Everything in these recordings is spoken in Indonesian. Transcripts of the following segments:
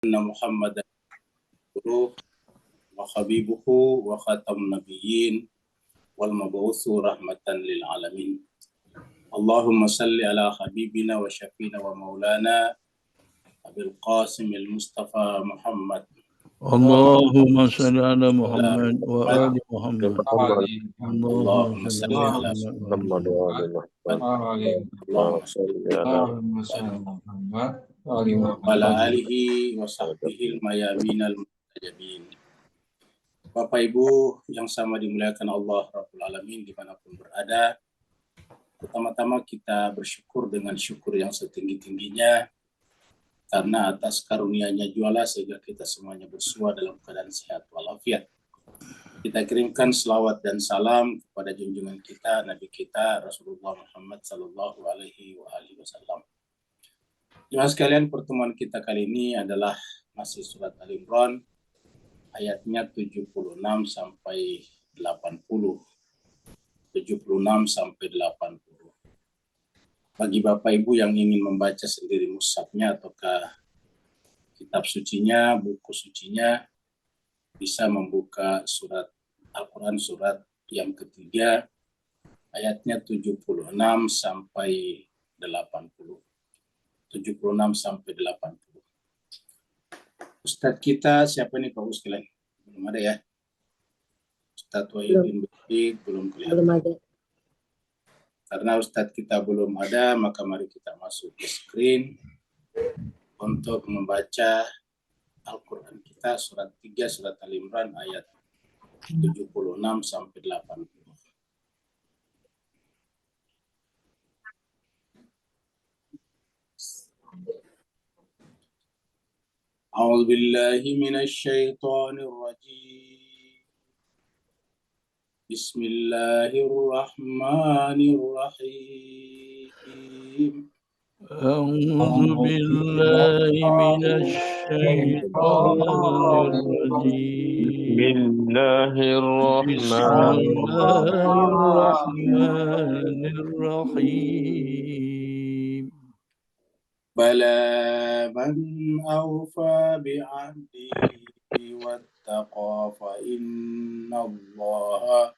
Muhammadan wa habibuhu wa khatamun nabiyyin wal mab'utsu rahmatan lil alamin. Allahumma salli ala habibina wa syafina wa maulana Abil Qasim al-Mustafa Muhammad. Allahumma salli ala Muhammad wa ali Muhammad. Allahumma salli ala Muhammad wa ali Muhammad. Allahumma salli ala alihi wa sahbihi al-mayamin al-mutajabin. Bapak Ibu yang sama dimuliakan Allah Rabbul Alamin dimanapun berada, pertama-tama kita bersyukur dengan syukur yang setinggi-tingginya karena atas karunia-Nya jualah sehingga kita semuanya bersua dalam keadaan sehat walafiat. Kita kirimkan selawat dan salam kepada junjungan kita, Nabi kita Rasulullah Muhammad sallallahu alaihi wasallam. Jemaah sekalian, pertemuan kita kali ini adalah masih surat Al-Imran ayatnya 76 sampai 80. 76 sampai 80. Bagi Bapak Ibu yang ingin membaca sendiri mushafnya ataukah kitab sucinya, buku sucinya, bisa membuka surat Al-Quran surat yang ketiga, ayatnya 76 sampai 80. 76 sampai 80. Ustadz kita siapa nih Pak Ustadz? Belum ada ya? Ustadz Wahidin Batik belum kelihatan. Belum ada. Karena Ustadz kita belum ada, maka mari kita masuk ke screen untuk membaca Al-Quran kita surat 3 surat Al-Imran ayat 76 sampai 80. A'udzu billahi minasy syaithanir rajim. Bismillahirrahmanirrahim. A'udzu billahi minasy syaithanir rajim. Bismillahirrahmanirrahim. Bala man awfa bi'ahdihi wattaqa fa innallaha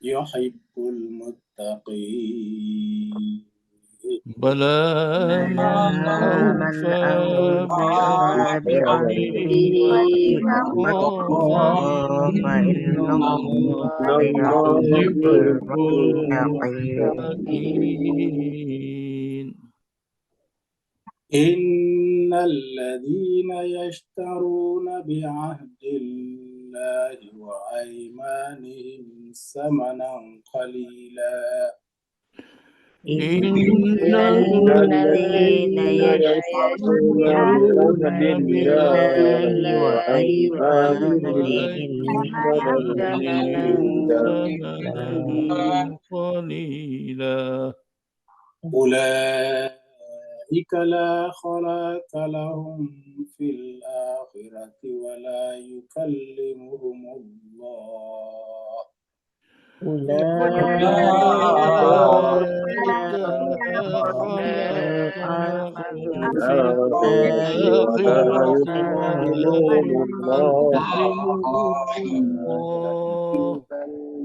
yuhibbul muttaqin. Bala man awfa bi'ahdihi wattaqa fa innallaha yuhibbul muttaqin. Innal ladzina yashtaruna bi'ahdillahi wa aymanihim samanan qalila. Innal ladzina yashtaruna bi'ahdillahi wa aymanihim samanan qalila. Ulaika la khalaqa lahum fil akhirati wa la yukallimuhumullah.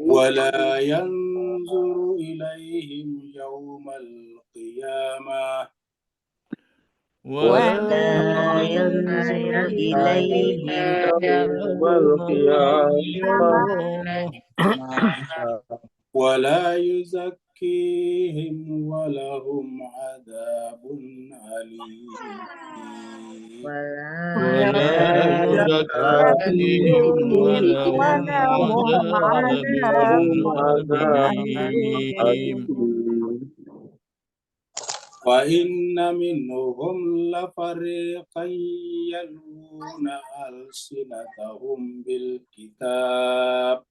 ولا ينظر إليهم يوم القيامة ولا يزكيهم ولهم عذاب أليم. وإن منهم لفريقا يلوون ألسنتهم بالكتاب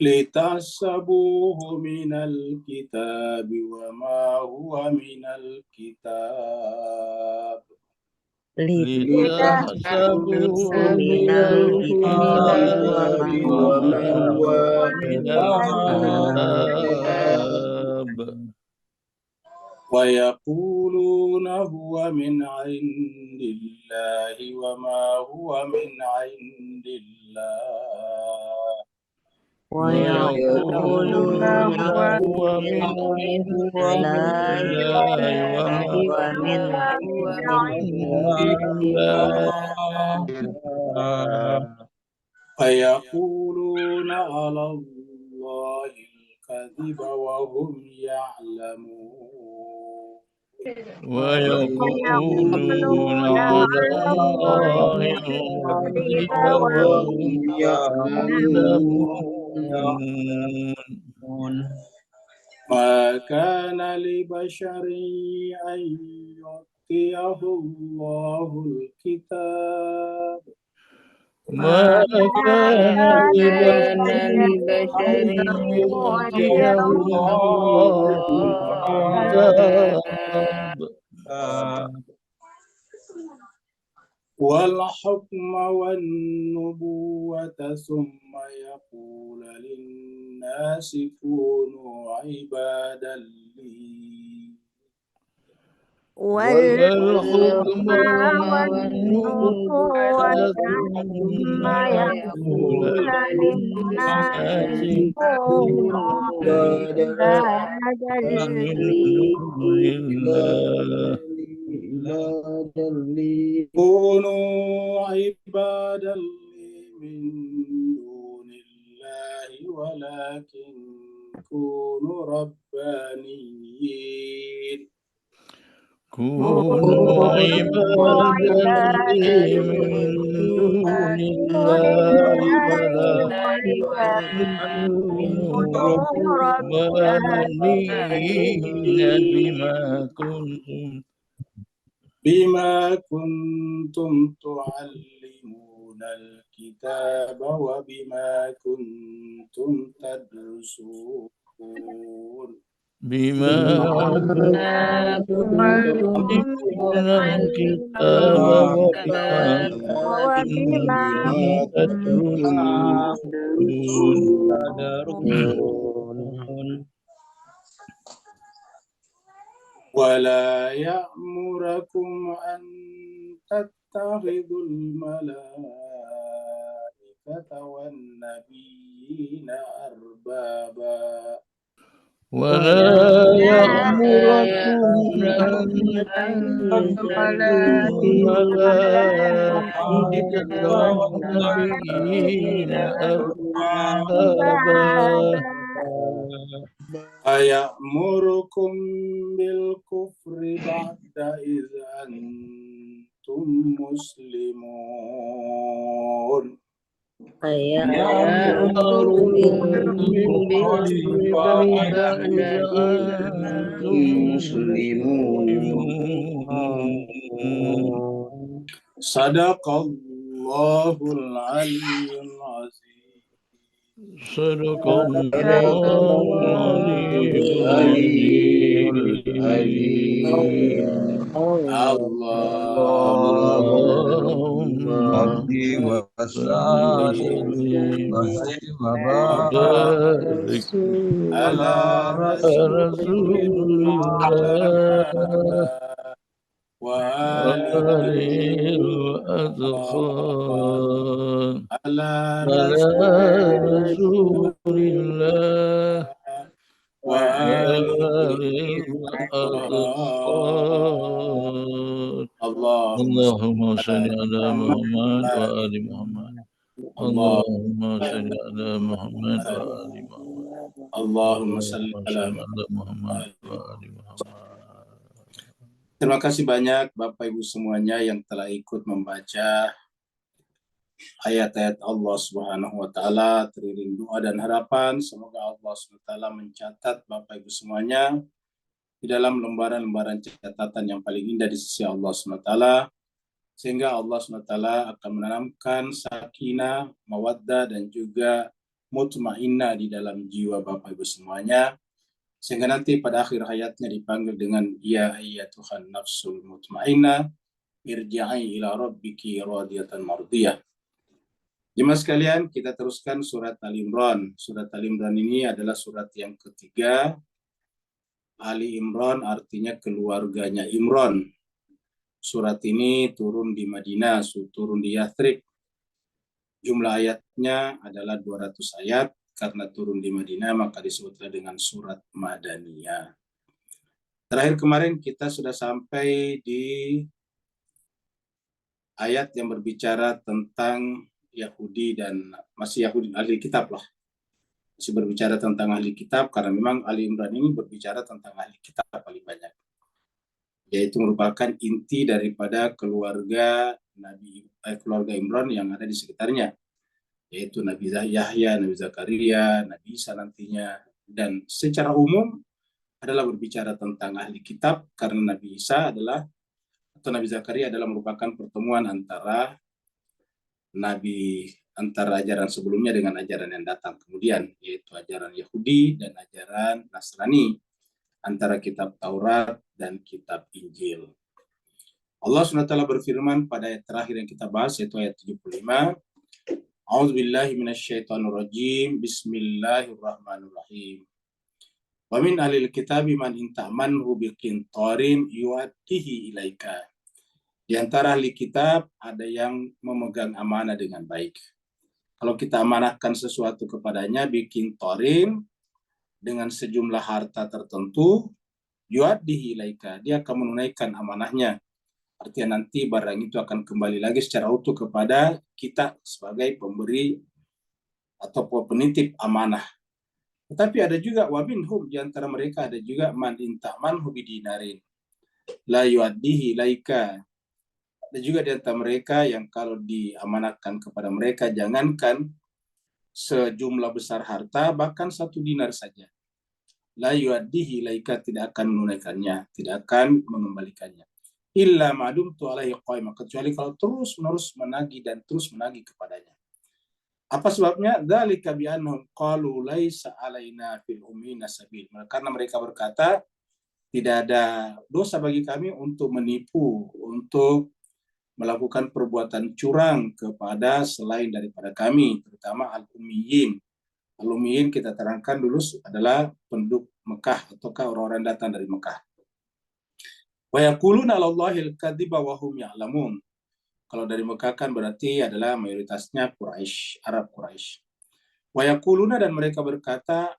لتحسبوه من الكتاب وما هو من الكتاب litahsabuhu minal kitabi wa ma huwa minal kitab. ويقولون هو من عند الله وما هو من عند الله ويقولون هو من عند الله وما هو من عند الله. فيقولون على الله الكذب وهم يعلمون ويقولون على الله الكذب وهم يعلمون. ما كان لبشر أن يؤتيه الله الكتاب ما كان لبشر أن يؤتيه الله الكتاب والحكم والنبوة ثم يقول للناس كونوا عبادا لي والحكم والنبوة ثم يقول للناس كونوا عبادا لله كونوا عبادا لي من دون الله ولكن كونوا ربانيين كونوا عبادا لي من دون الله ولكن كونوا ربانيين بما كنتم تعلمون الكتاب وبما كنتم تدرسون بما كنتم تعلمون الكتاب وبما كنتم تدرسون. ولا يأمركم أن تتخذوا الملائكة والنبيين أربابا ولا يأمركم أن تتخذوا الملائكة والنبيين أربابا أيأمركم بالكفر بعد إذ أنتم مسلمون أيأمركم بالكفر بعد إذ أنتم مسلمون. صدق الله العلي العظيم. صدق الله العلي العظيم. اللهم صل وسلم وبارك على رسول الله وآله الأطهار على رسول الله وآله الأطهار. اللهم صل على محمد وآل محمد. اللهم صل على محمد وآل محمد. اللهم صل على محمد وآل محمد. Terima kasih banyak Bapak Ibu semuanya yang telah ikut membaca ayat-ayat Allah Subhanahu wa taala, teriring doa dan harapan. Semoga Allah Subhanahu wa taala mencatat Bapak Ibu semuanya di dalam lembaran-lembaran catatan yang paling indah di sisi Allah Subhanahu wa taala, sehingga Allah Subhanahu wa taala akan menanamkan sakinah, mawaddah dan juga mutmainnah di dalam jiwa Bapak Ibu semuanya, sehingga nanti pada akhir hayatnya dipanggil dengan ya ayyatuhan nafsul mutmainnah irji'i ila rabbiki radiyatan mardiyah. Jemaah sekalian, kita teruskan surat Al-Imran. Surat Al-Imran ini adalah surat yang ketiga. Ali Imran artinya keluarganya Imran. Surat ini turun di Madinah, turun di Yathrib. Jumlah ayatnya adalah 200 ayat. Karena turun di Madinah, maka disebutlah dengan surat Madaniyah. Terakhir kemarin kita sudah sampai di ayat yang berbicara tentang Yahudi dan masih Yahudi ahli kitab lah. Masih berbicara tentang ahli kitab karena memang Ali Imran ini berbicara tentang ahli kitab paling banyak. Yaitu merupakan inti daripada keluarga keluarga Imran yang ada di sekitarnya. Yaitu Nabi Yahya, Nabi Zakaria, Nabi Isa nantinya. Dan secara umum adalah berbicara tentang ahli kitab karena Nabi Isa adalah atau Nabi Zakaria adalah merupakan pertemuan antara ajaran sebelumnya dengan ajaran yang datang kemudian, yaitu ajaran Yahudi dan ajaran Nasrani, antara kitab Taurat dan kitab Injil. Allah SWT berfirman pada ayat terakhir yang kita bahas, yaitu ayat 75. A'udzubillahi minasyaitonirrajim. Bismillahirrahmanirrahim. Wa min ahlil kitabi man in ta'manhu biqintarin yu'addihi ilaika. Di antara ahli kitab ada yang memegang amanah dengan baik. Kalau kita amanahkan sesuatu kepadanya, bikin torin dengan sejumlah harta tertentu, yuaddihi ilaika, dia akan menunaikan amanahnya. Artinya nanti barang itu akan kembali lagi secara utuh kepada kita sebagai pemberi atau penitip amanah. Tetapi ada juga wabinhum, di antara mereka ada juga man intamanhu bidinarin la yuaddihi ilaika. Ada juga di antara mereka yang kalau diamanahkan kepada mereka, jangankan sejumlah besar harta, bahkan 1 dinar saja. La yuaddihi ilaika, tidak akan menunaikannya, tidak akan mengembalikannya. Illa ma'dumtu alaihi qaimah, kecuali kalau terus-menerus menagih dan terus menagih kepadanya. Apa sebabnya? Dzalika bi annahum qalu laisa alaina fil ummina sabil. Karena mereka berkata, tidak ada dosa bagi kami untuk menipu, untuk melakukan perbuatan curang kepada selain daripada kami, terutama al-ummiyin. Al-ummiyin kita terangkan dulu adalah penduduk Mekah ataukah orang-orang datang dari Mekah. Wa yaquluna 'alallahil kadziba wa hum ya'lamun. Kalau dari Mekah kan berarti adalah mayoritasnya Quraisy, Arab Quraisy. Wa yaquluna, dan mereka berkata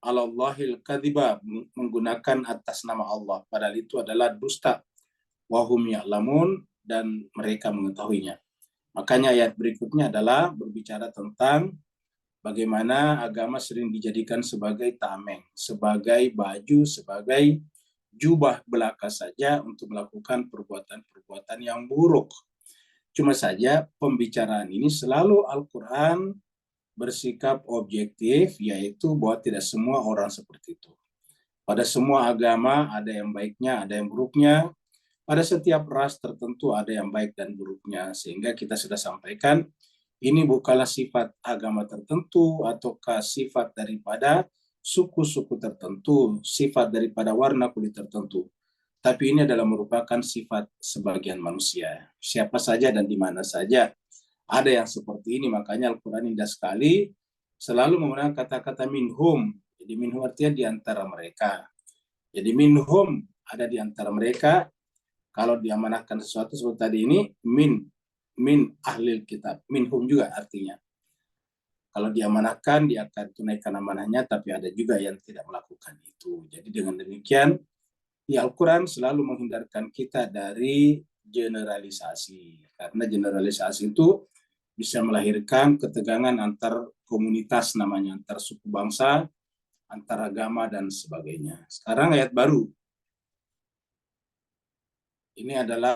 'alallahil kadziba, menggunakan atas nama Allah, padahal itu adalah dusta. Wa hum ya'lamun, dan mereka mengetahuinya. Makanya ayat berikutnya adalah berbicara tentang bagaimana agama sering dijadikan sebagai tameng, sebagai baju, sebagai jubah belaka saja untuk melakukan perbuatan-perbuatan yang buruk. Cuma saja pembicaraan ini selalu Al-Quran bersikap objektif, yaitu bahwa tidak semua orang seperti itu. Pada semua agama ada yang baiknya, ada yang buruknya. Pada setiap ras tertentu ada yang baik dan buruknya, sehingga kita sudah sampaikan ini bukanlah sifat agama tertentu ataukah sifat daripada suku-suku tertentu, sifat daripada warna kulit tertentu, tapi ini adalah merupakan sifat sebagian manusia. Siapa saja dan di mana saja ada yang seperti ini. Makanya Al-Quran indah sekali selalu menggunakan kata-kata minhum. Jadi minhum artinya di antara mereka. Jadi minhum, ada di antara mereka. Kalau diamanahkan sesuatu seperti tadi ini, min ahlil kitab, minhum juga artinya. Kalau diamanahkan, dia akan tunaikan amanahnya, tapi ada juga yang tidak melakukan itu. Jadi dengan demikian, ya Al-Quran selalu menghindarkan kita dari generalisasi. Karena generalisasi itu bisa melahirkan ketegangan antar komunitas, namanya antar suku bangsa, antar agama, dan sebagainya. Sekarang ayat baru. Ini adalah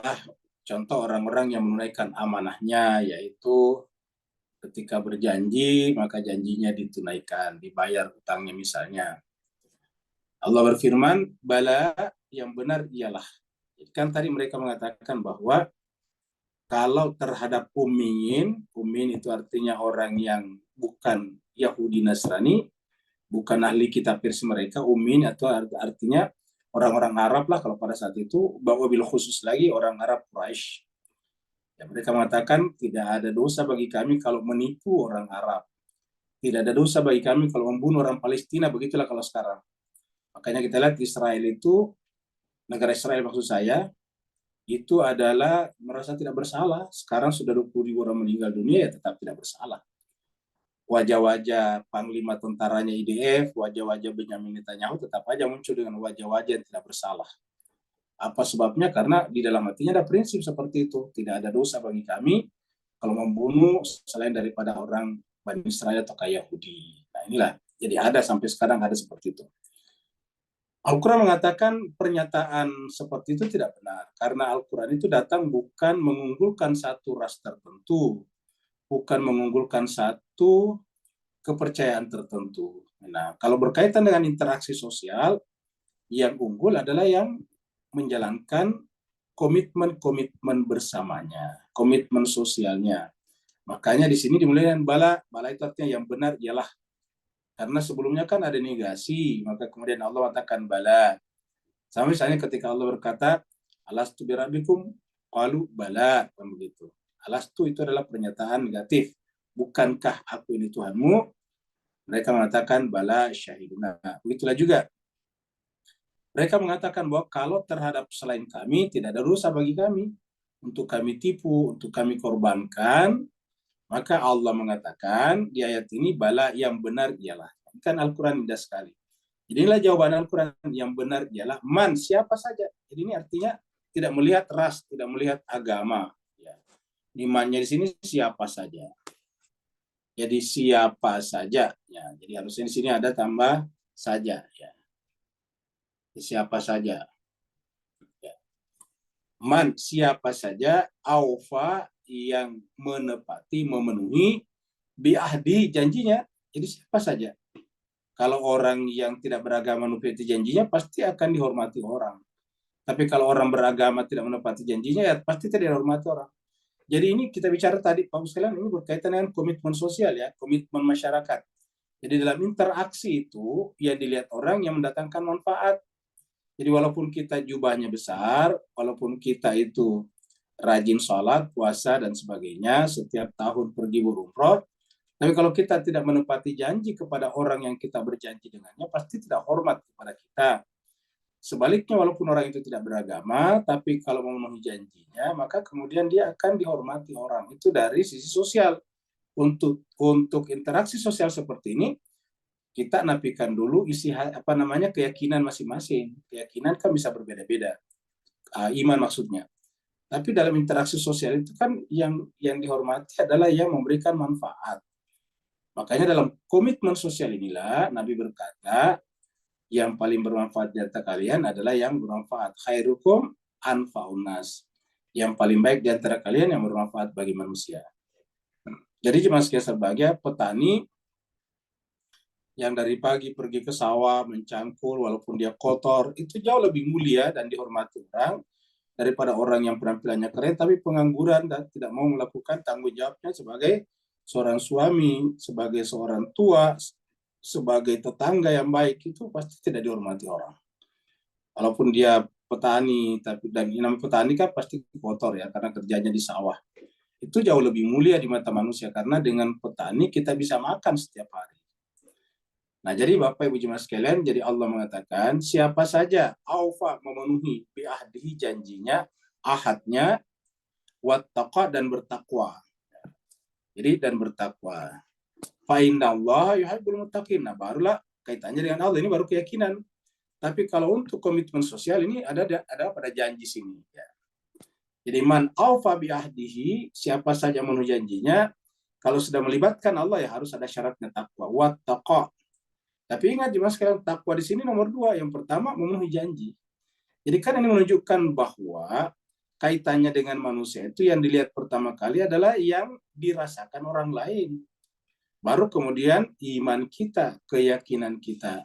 contoh orang-orang yang menunaikan amanahnya, yaitu ketika berjanji, maka janjinya ditunaikan, dibayar utangnya misalnya. Allah berfirman, bala, yang benar ialah. Kan tadi mereka mengatakan bahwa kalau terhadap ummiyin itu artinya orang yang bukan Yahudi Nasrani, bukan ahli kitab versi mereka, ummiyin atau artinya orang-orang Arab lah kalau pada saat itu, wabil khusus lagi orang Arab Quraisy. Ya, mereka mengatakan tidak ada dosa bagi kami kalau menipu orang Arab. Tidak ada dosa bagi kami kalau membunuh orang Palestina, begitulah kalau sekarang. Makanya kita lihat Israel itu, negara Israel maksud saya, itu adalah merasa tidak bersalah. Sekarang sudah 20.000 orang meninggal dunia, ya tetap tidak bersalah. Wajah-wajah panglima tentaranya IDF, wajah-wajah Benyamin Netanyahu tetap aja muncul dengan wajah-wajah yang tidak bersalah. Apa sebabnya? Karena di dalam hatinya ada prinsip seperti itu. Tidak ada dosa bagi kami kalau membunuh selain daripada orang Bani Israel atau Yahudi. Nah inilah, jadi ada sampai sekarang ada seperti itu. Al-Quran mengatakan pernyataan seperti itu tidak benar. Karena Al-Quran itu datang bukan mengunggulkan satu ras tertentu, bukan mengunggulkan satu kepercayaan tertentu. Nah, kalau berkaitan dengan interaksi sosial, yang unggul adalah yang menjalankan komitmen-komitmen bersamanya, komitmen sosialnya. Makanya di sini dimulai dengan bala. Bala itu artinya yang benar ialah. Karena sebelumnya kan ada negasi, maka kemudian Allah katakan bala. Sama misalnya ketika Allah berkata, alastu birabbikum, qalu bala, kan begitu. Alastu itu adalah pernyataan negatif. Bukankah aku ini Tuhanmu? Mereka mengatakan bala syahiduna. Begitulah juga. Mereka mengatakan bahwa kalau terhadap selain kami tidak ada dosa bagi kami, untuk kami tipu, untuk kami korbankan, maka Allah mengatakan di ayat ini bala yang benar ialah. Kan Al-Quran indah sekali. Jadi inilah jawaban Al-Quran yang benar ialah man, siapa saja. Jadi ini artinya tidak melihat ras, tidak melihat agama. Ya. Imannya di sini siapa saja. Jadi siapa saja. Ya. Jadi harusnya di sini ada tambah saja. Ya. Siapa saja. Ya. Man, siapa saja, aufa yang menepati, memenuhi biahdi janjinya. Jadi siapa saja. Kalau orang yang tidak beragama menepati janjinya, pasti akan dihormati orang. Tapi kalau orang beragama tidak menepati janjinya, ya pasti tidak dihormati orang. Jadi ini kita bicara tadi, Pak sekalian, ini berkaitan dengan komitmen sosial ya, komitmen masyarakat. Jadi dalam interaksi itu, yang dilihat orang yang mendatangkan manfaat. Jadi walaupun kita jubahnya besar, walaupun kita itu rajin sholat, puasa, dan sebagainya, setiap tahun pergi berumroh, tapi kalau kita tidak menepati janji kepada orang yang kita berjanji dengannya, pasti tidak hormat kepada kita. Sebaliknya, walaupun orang itu tidak beragama, tapi kalau memenuhi janjinya, maka kemudian dia akan dihormati orang. Itu dari sisi sosial. Untuk interaksi sosial seperti ini, kita nafikan dulu isi keyakinan masing-masing. Keyakinan kan bisa berbeda-beda, iman maksudnya. Tapi dalam interaksi sosial itu kan yang dihormati adalah yang memberikan manfaat. Makanya dalam komitmen sosial inilah Nabi berkata, yang paling bermanfaat di antara kalian adalah yang bermanfaat. Khairukum anfa'unas. Yang paling baik di antara kalian yang bermanfaat bagi manusia. Jadi jemaah sekalian berbahagia, petani yang dari pagi pergi ke sawah mencangkul walaupun dia kotor, itu jauh lebih mulia dan dihormati orang daripada orang yang penampilannya keren tapi pengangguran dan tidak mau melakukan tanggung jawabnya sebagai seorang suami, sebagai seorang tua, sebagai tetangga yang baik. Itu pasti tidak dihormati orang. Walaupun dia petani, tapi dan namanya petani kan pasti kotor ya karena kerjanya di sawah. Itu jauh lebih mulia di mata manusia karena dengan petani kita bisa makan setiap hari. Nah, jadi Bapak Ibu jemaah sekalian, jadi Allah mengatakan siapa saja aufa memenuhi biahdihi janjinya, ahadnya, wattaqa dan bertakwa. Jadi dan bertakwa. Fa innallaha yuhibbul muttaqin. Nah, barulah kaitannya dengan Allah, ini baru keyakinan. Tapi kalau untuk komitmen sosial ini ada pada janji sini ya. Jadi man aufa biahdihi, siapa saja memenuhi janjinya, kalau sudah melibatkan Allah ya harus ada syaratnya takwa, wattaqa. Tapi ingat jemaah sekalian, takwa di sini nomor 2. Yang pertama memenuhi janji. Jadi kan ini menunjukkan bahwa kaitannya dengan manusia itu yang dilihat pertama kali adalah yang dirasakan orang lain. Baru kemudian iman kita, keyakinan kita.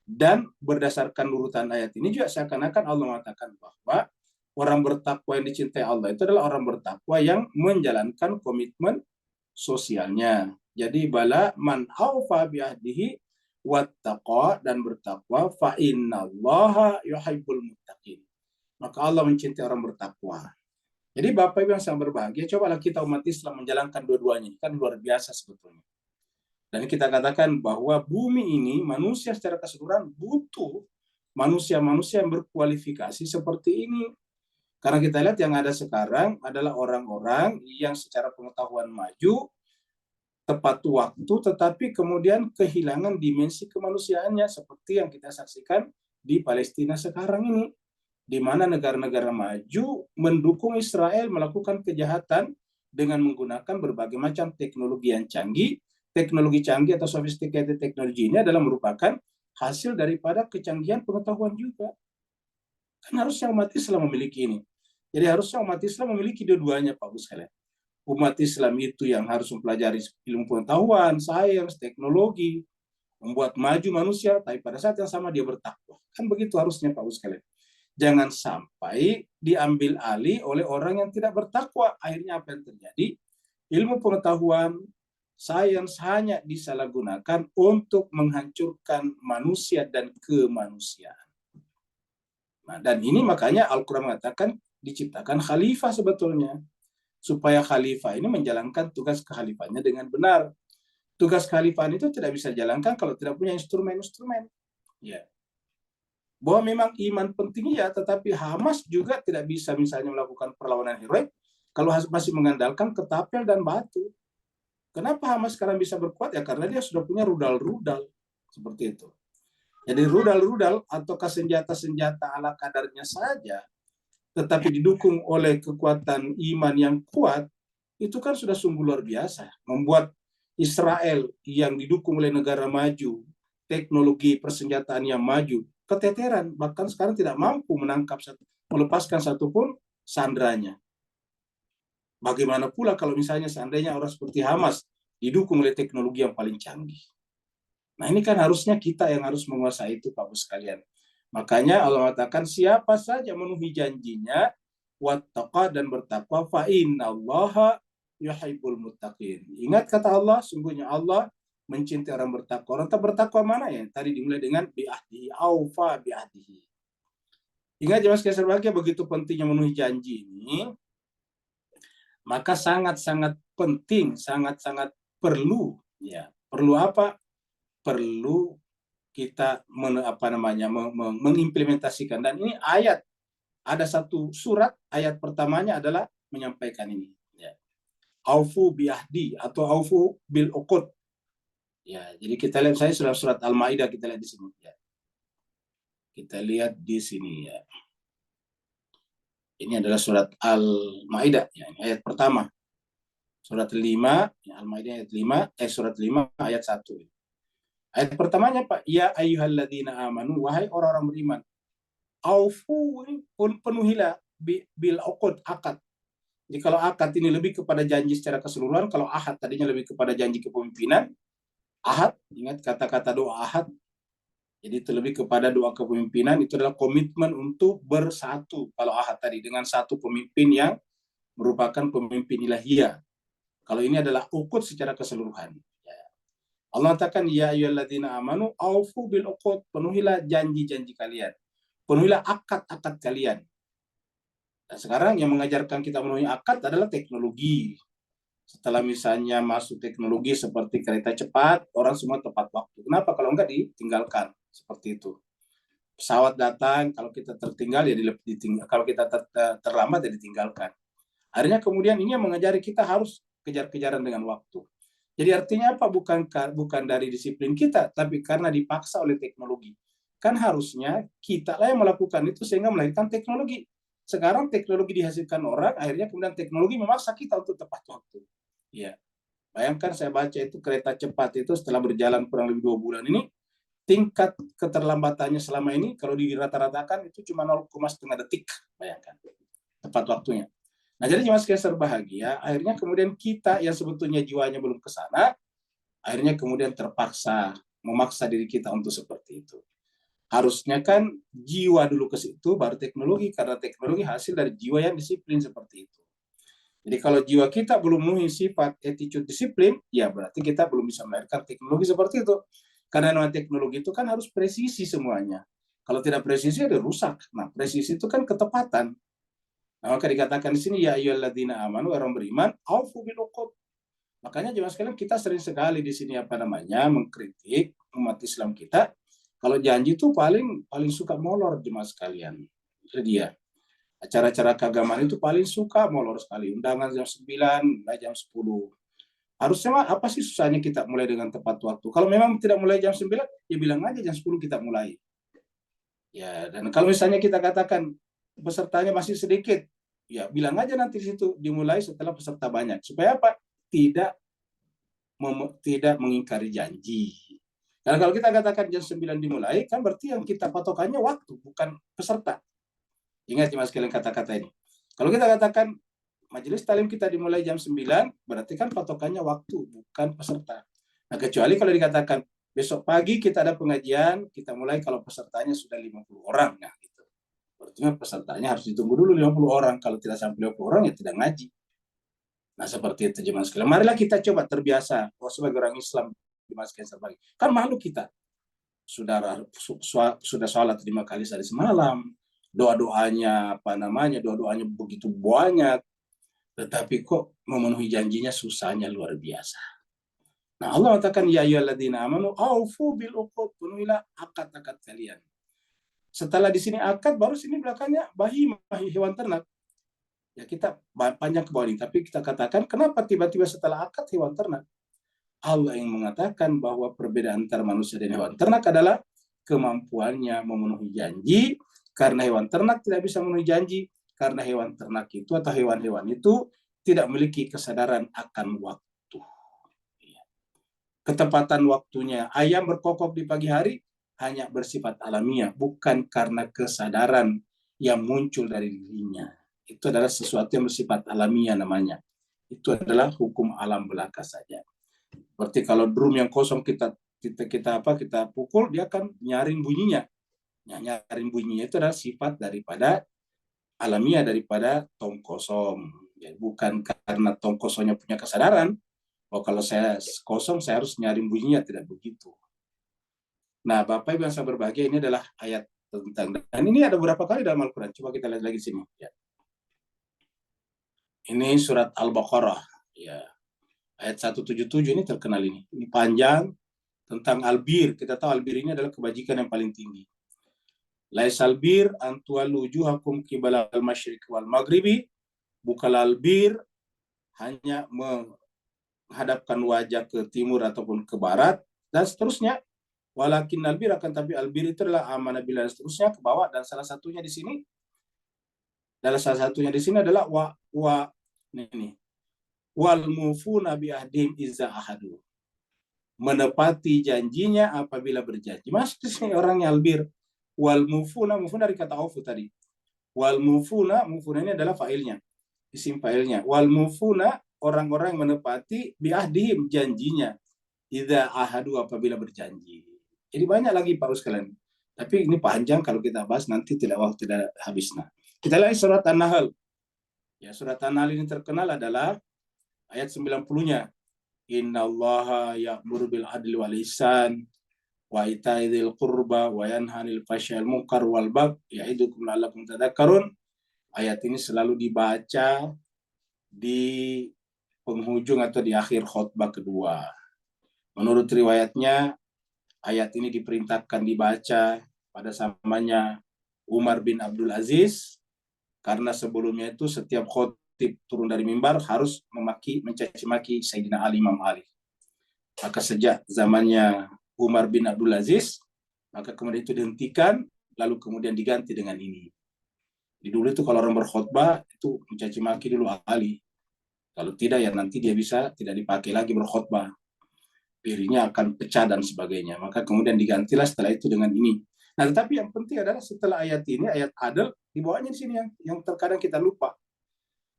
Dan berdasarkan urutan ayat ini juga seakan-akan Allah mengatakan bahwa orang bertakwa yang dicintai Allah itu adalah orang bertakwa yang menjalankan komitmen sosialnya. Jadi bala man aufa biahdihi wattaqa dan bertakwa, fa innallaha yuhibbul muttaqin. Maka Allah mencintai orang bertakwa. Jadi Bapak Ibu yang sangat berbahagia, cobalah kita umat Islam menjalankan dua-duanya. Ini kan luar biasa sebetulnya. Dan kita katakan bahwa bumi ini, manusia secara keseluruhan butuh manusia-manusia yang berkualifikasi seperti ini. Karena kita lihat yang ada sekarang adalah orang-orang yang secara pengetahuan maju, tepat waktu, tetapi kemudian kehilangan dimensi kemanusiaannya, seperti yang kita saksikan di Palestina sekarang ini, di mana negara-negara maju mendukung Israel melakukan kejahatan dengan menggunakan berbagai macam teknologi yang canggih. Teknologi canggih atau sophisticated teknologi ini adalah merupakan hasil daripada kecanggihan pengetahuan juga. Kan harusnya umat Islam memiliki ini. Jadi harusnya umat Islam memiliki dua-duanya, Pak Bu sekalian. Umat Islam itu yang harus mempelajari ilmu pengetahuan, sains, teknologi, membuat maju manusia, tapi pada saat yang sama dia bertakwa. Kan begitu harusnya, Pak Bu sekalian. Jangan sampai diambil alih oleh orang yang tidak bertakwa. Akhirnya apa yang terjadi? Ilmu pengetahuan, sains hanya disalahgunakan untuk menghancurkan manusia dan kemanusiaan. Nah, dan ini makanya Al-Quran mengatakan diciptakan khalifah sebetulnya. Supaya khalifah ini menjalankan tugas kekhalifahannya dengan benar. Tugas kekhalifahan itu tidak bisa dijalankan kalau tidak punya instrumen-instrumen. Ya. Bahwa memang iman penting ya, tetapi Hamas juga tidak bisa misalnya melakukan perlawanan heroik kalau masih mengandalkan ketapel dan batu. Kenapa Hamas sekarang bisa berkuat? Ya karena dia sudah punya rudal-rudal. Seperti itu. Jadi rudal-rudal ataukah senjata-senjata ala kadarnya saja, tetapi didukung oleh kekuatan iman yang kuat, itu kan sudah sungguh luar biasa. Membuat Israel yang didukung oleh negara maju, teknologi persenjataan yang maju, keteteran. Bahkan sekarang tidak mampu melepaskan satupun sandranya. Bagaimana pula kalau misalnya seandainya orang seperti Hamas didukung oleh teknologi yang paling canggih. Nah ini kan harusnya kita yang harus menguasai itu, Pak Bu sekalian. Makanya Allah mengatakan siapa saja memenuhi janjinya, wattaqa dan bertakwa, fa innallaha yuhibbul muttaqin. Ingat kata Allah, sungguhnya Allah mencintai orang bertakwa. Orang bertakwa mana ya? Tadi dimulai dengan bi'ahdihi, aufa bi'ahdihi. Ingat jemaah sekalian berbahagia, begitu pentingnya memenuhi janji ini, maka sangat-sangat penting, sangat-sangat perlu, ya. Perlu apa? Perlu kita mengimplementasikan. Dan ini ayat, ada satu surat, ayat pertamanya adalah menyampaikan ini. Ya. Aufu bi'ahdi atau aufu bil uqud. Ya, jadi kita lihat, saya surat Al-Maidah kita lihat di sini. Ya. Kita lihat di sini ya. Ini adalah surat Al-Maidah, ya, ayat pertama. Surat 5, ya, Al-Maidah ayat 5, surat 5 ayat 1. Ayat pertamanya Pak, ya ayyuhalladzina amanu, wahai orang-orang beriman. Aufu pun penuhilah bil uqud, akad. Jadi kalau akad ini lebih kepada janji secara keseluruhan, kalau ahad tadinya lebih kepada janji kepemimpinan. Ahad, ingat kata-kata doa ahad. Jadi itu lebih kepada doa kepemimpinan, itu adalah komitmen untuk bersatu. Kalau ahad tadi dengan satu pemimpin yang merupakan pemimpin ilahiyah. Kalau ini adalah uqud secara keseluruhan. Allah katakan ya ayyuhalladzina amanu aufu bil uqud, penuhilah janji-janji kalian. Penuhilah akad-akad kalian. Dan sekarang yang mengajarkan kita memenuhi akad adalah teknologi. Setelah misalnya masuk teknologi seperti kereta cepat, orang semua tepat waktu. Kenapa? Kalau enggak ditinggalkan. Seperti itu. Pesawat datang, kalau kita tertinggal ya ditinggal. Kalau kita terlambat ya ditinggalkan. Akhirnya kemudian ini yang mengajari kita harus kejar-kejaran dengan waktu. Jadi artinya apa? Bukan dari disiplin kita, tapi karena dipaksa oleh teknologi. Kan harusnya kita lah yang melakukan itu sehingga melahirkan teknologi. Sekarang teknologi dihasilkan orang, akhirnya kemudian teknologi memaksa kita untuk tepat waktu. Ya, bayangkan saya baca itu kereta cepat itu setelah berjalan kurang lebih 2 bulan ini, tingkat keterlambatannya selama ini kalau dirata-ratakan itu cuma 0,5 detik, bayangkan tepat waktunya. Nah, jadi jemaah sekalian berbahagia, akhirnya kemudian kita yang sebetulnya jiwanya belum ke sana, akhirnya kemudian terpaksa memaksa diri kita untuk seperti itu. Harusnya kan jiwa dulu ke situ, baru teknologi, karena teknologi hasil dari jiwa yang disiplin seperti itu. Jadi kalau jiwa kita belum memenuhi sifat attitude disiplin, ya berarti kita belum bisa melahirkan teknologi seperti itu. Karena nama teknologi itu kan harus presisi semuanya. Kalau tidak presisi ada rusak. Nah, presisi itu kan ketepatan. Nah, maka dikatakan di sini ya ayyuhalladzina amanu, orang beriman, aufu bil uqud. Makanya jemaah sekalian, kita sering sekali di sini mengkritik umat Islam kita. Kalau janji itu paling suka molor jemaah sekalian. Itu dia. Acara-acara keagamaan itu paling suka molor sekali. Undangan jam 9, mulai jam 10. Harusnya apa sih susahnya kita mulai dengan tepat waktu? Kalau memang tidak mulai jam 9, ya bilang aja jam 10 kita mulai. Ya, dan kalau misalnya kita katakan pesertanya masih sedikit, ya bilang aja nanti di situ dimulai setelah peserta banyak. Supaya apa? Tidak mengingkari janji. Karena kalau kita katakan jam 9 dimulai, kan berarti yang kita patokannya waktu, bukan peserta. Ingat jemaah sekalian kata-kata ini. Kalau kita katakan majelis talim kita dimulai jam 9, berarti kan patokannya waktu, bukan peserta. Nah, kecuali kalau dikatakan besok pagi kita ada pengajian, kita mulai kalau pesertanya sudah 50 orang. Nah, gitu. Berarti pesertanya harus ditunggu dulu 50 orang. Kalau tidak sampai 50 orang, ya tidak ngaji. Nah, seperti itu jemaah sekalian. Marilah kita coba terbiasa. Sebagai orang Islam, jemaah sekalian terbagi. Kan malu kita. Sudah sholat 5 kali sehari semalam. Doa-doanya begitu banyak. Tetapi kok memenuhi janjinya susahnya luar biasa. Nah, Allah katakan ya ayyuhalladzina amanu aufu bil uqud, penuhilah akad-akad kalian. Setelah di sini akad, baru sini belakangnya bahimah, hewan ternak. Ya, kita panjang ke bawah ini, tapi kita katakan kenapa tiba-tiba setelah akad hewan ternak? Allah yang mengatakan bahwa perbedaan antara manusia dan hewan ternak adalah kemampuannya memenuhi janji, karena hewan ternak tidak bisa memenuhi janji, karena hewan ternak itu atau hewan-hewan itu tidak memiliki kesadaran akan waktu. Ketepatan waktunya. Ayam berkokok di pagi hari hanya bersifat alamiah, bukan karena kesadaran yang muncul dari dirinya. Itu adalah sesuatu yang bersifat alamiah namanya. Itu adalah hukum alam belaka saja. Seperti kalau drum yang kosong kita pukul, dia akan nyaring bunyinya. Nyaring bunyinya itu adalah sifat daripada alamiah daripada tong kosong. Ya, bukan karena tong kosongnya punya kesadaran. Kalau saya kosong, saya harus nyaring bunyinya, tidak begitu. Nah, Bapak Ibu yang saya berbahagia, ini adalah ayat tentang, dan ini ada beberapa kali dalam Al-Quran. Coba kita lihat lagi sini. Ya. Ini surat Al-Baqarah. Ya. Ayat 177 ini terkenal ini. Ini panjang tentang albir. Kita tahu albir ini adalah kebajikan yang paling tinggi. Laisal bir antuallu wujuhakum qibala al-masyriq wal maghribi. Bukan albir hanya menghadapkan wajah ke timur ataupun ke barat dan seterusnya. Walakin albir, akan tapi albir itu adalah amanah bila dan seterusnya ke bawah, dan salah satunya di sini adalah wal mufuna bi ahdim iza ahadu, menepati janjinya apabila berjanji. Maksudnya orang yang albir. Wal mufuna dari kata aufu tadi. Wal mufuna ini adalah failnya, isim failnya. Wal mufuna, orang-orang menepati bi ahdihim, janjinya, iza ahadu, apabila berjanji. Jadi banyak lagi Pak sekalian. Tapi ini panjang, kalau kita bahas nanti tidak habis. Nah, kita lihat surat An-Nahl. Ya, surat An-Nahl ini terkenal adalah ayat 90-nya. Innallaha ya'muru bil adli wal ihsan wa ita'i dzil qurba wa yanha 'anil fahsya'i wal munkar wal baghi ya'idukum la'allakum tadhakkarun. Ayat ini selalu dibaca di penghujung atau di akhir khutbah kedua. Menurut riwayatnya, ayat ini diperintahkan dibaca pada zamannya Umar bin Abdul Aziz, karena sebelumnya itu setiap khotib turun dari mimbar harus mencaci maki Sayyidina Ali, Imam Ali. Maka sejak zamannya Umar bin Abdul Aziz, maka kemudian itu dihentikan, lalu kemudian diganti dengan ini. Di dulu itu kalau orang berkhutbah itu mencaci maki dulu Ali. Kalau tidak, ya nanti dia bisa tidak dipakai lagi berkhutbah. Piringnya akan pecah dan sebagainya. Maka kemudian digantilah setelah itu dengan ini. Nah, tetapi yang penting adalah setelah ayat ini, ayat adl, di bawahnya di sini yang terkadang kita lupa.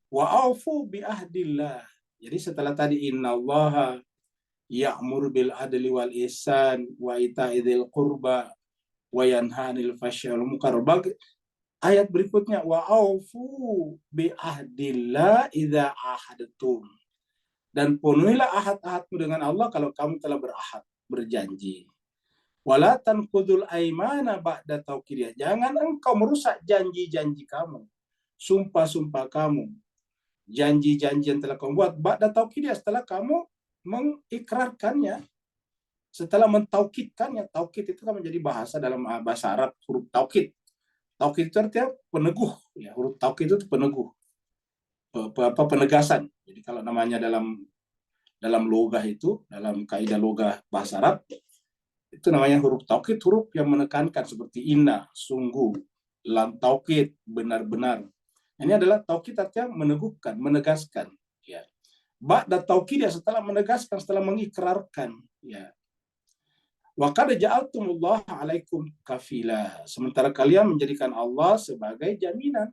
Wa aufu bi ahdillah. Jadi setelah tadi innallaha ya'muru bil adli wal ihsan wa ita'i dzil qurba wa yanha 'anil fahsya'i wal munkar, ayat berikutnya wa aufu bi ahdillah idza ahadtum. Dan penuhilah ahad-ahadmu dengan Allah kalau kamu telah berjanji. Wala tanqudul aimana ba'da tauqidiyah. Jangan engkau merusak janji-janji kamu, sumpah-sumpah kamu, janji-janji yang telah kamu buat ba'da tauqidiyah, setelah kamu mengikrarkannya, setelah mentaukidkannya. Taukid itu kan menjadi bahasa dalam bahasa Arab huruf taukid. Taukid itu artinya peneguh, ya. Huruf taukid itu peneguh, penegasan. Jadi kalau namanya dalam logah itu, dalam kaidah logah bahasa Arab, itu namanya huruf taukid, huruf yang menekankan seperti inna, sungguh, lam taukid, benar-benar. Ini adalah taukid artinya meneguhkan, menegaskan, ya. Ba'da taukid ya, setelah menegaskan, setelah mengikrarkan, ya. Wa qad ja'altumullah 'alaikum kafila. Sementara kalian menjadikan Allah sebagai jaminan.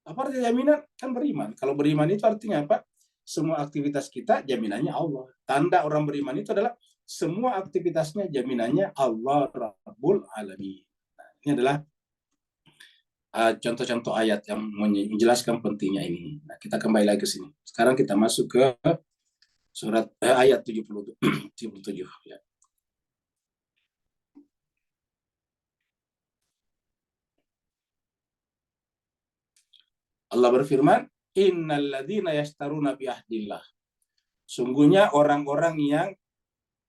Apa artinya jaminan? Kan beriman. Kalau beriman itu artinya apa? Semua aktivitas kita jaminannya Allah. Tanda orang beriman itu adalah semua aktivitasnya jaminannya Allah Rabbul Alamin. Nah, ini adalah contoh-contoh ayat yang menjelaskan pentingnya ini. Nah, kita kembali lagi ke sini. Sekarang kita masuk ke surat ayat 77 ya. Allah berfirman, innal ladzina yashtaruna bi ahdillah. Sungguhnya orang-orang yang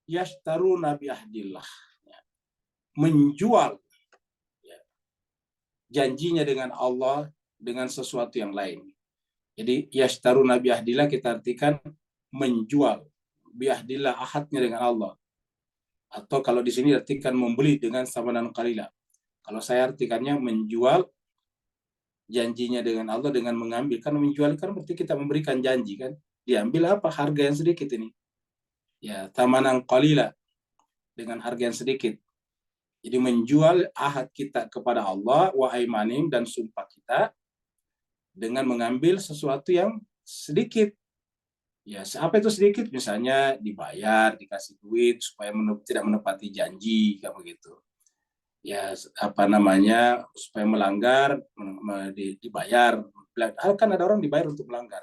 yashtaruna bi ahdillah, menjual, ya, janjinya dengan Allah dengan sesuatu yang lain. Jadi yashtaruna bi ahdillah kita artikan menjual, bi ahdillah ahadnya dengan Allah. Atau kalau di sini artikan membeli dengan samanan qalila. Kalau saya artikannya menjual janjinya dengan Allah dengan mengambil. Kan menjual kan berarti kita memberikan janji kan. Diambil apa? Harga yang sedikit ini. Ya, tamanan qalila, dengan harga yang sedikit. Jadi menjual ahad kita kepada Allah, wa aimanim, dan sumpah kita dengan mengambil sesuatu yang sedikit. Ya, apa itu sedikit? Misalnya dibayar, dikasih duit supaya tidak menepati janji, kayak begitu. Ya, apa namanya, supaya melanggar dibayar. Kan ada orang dibayar untuk melanggar.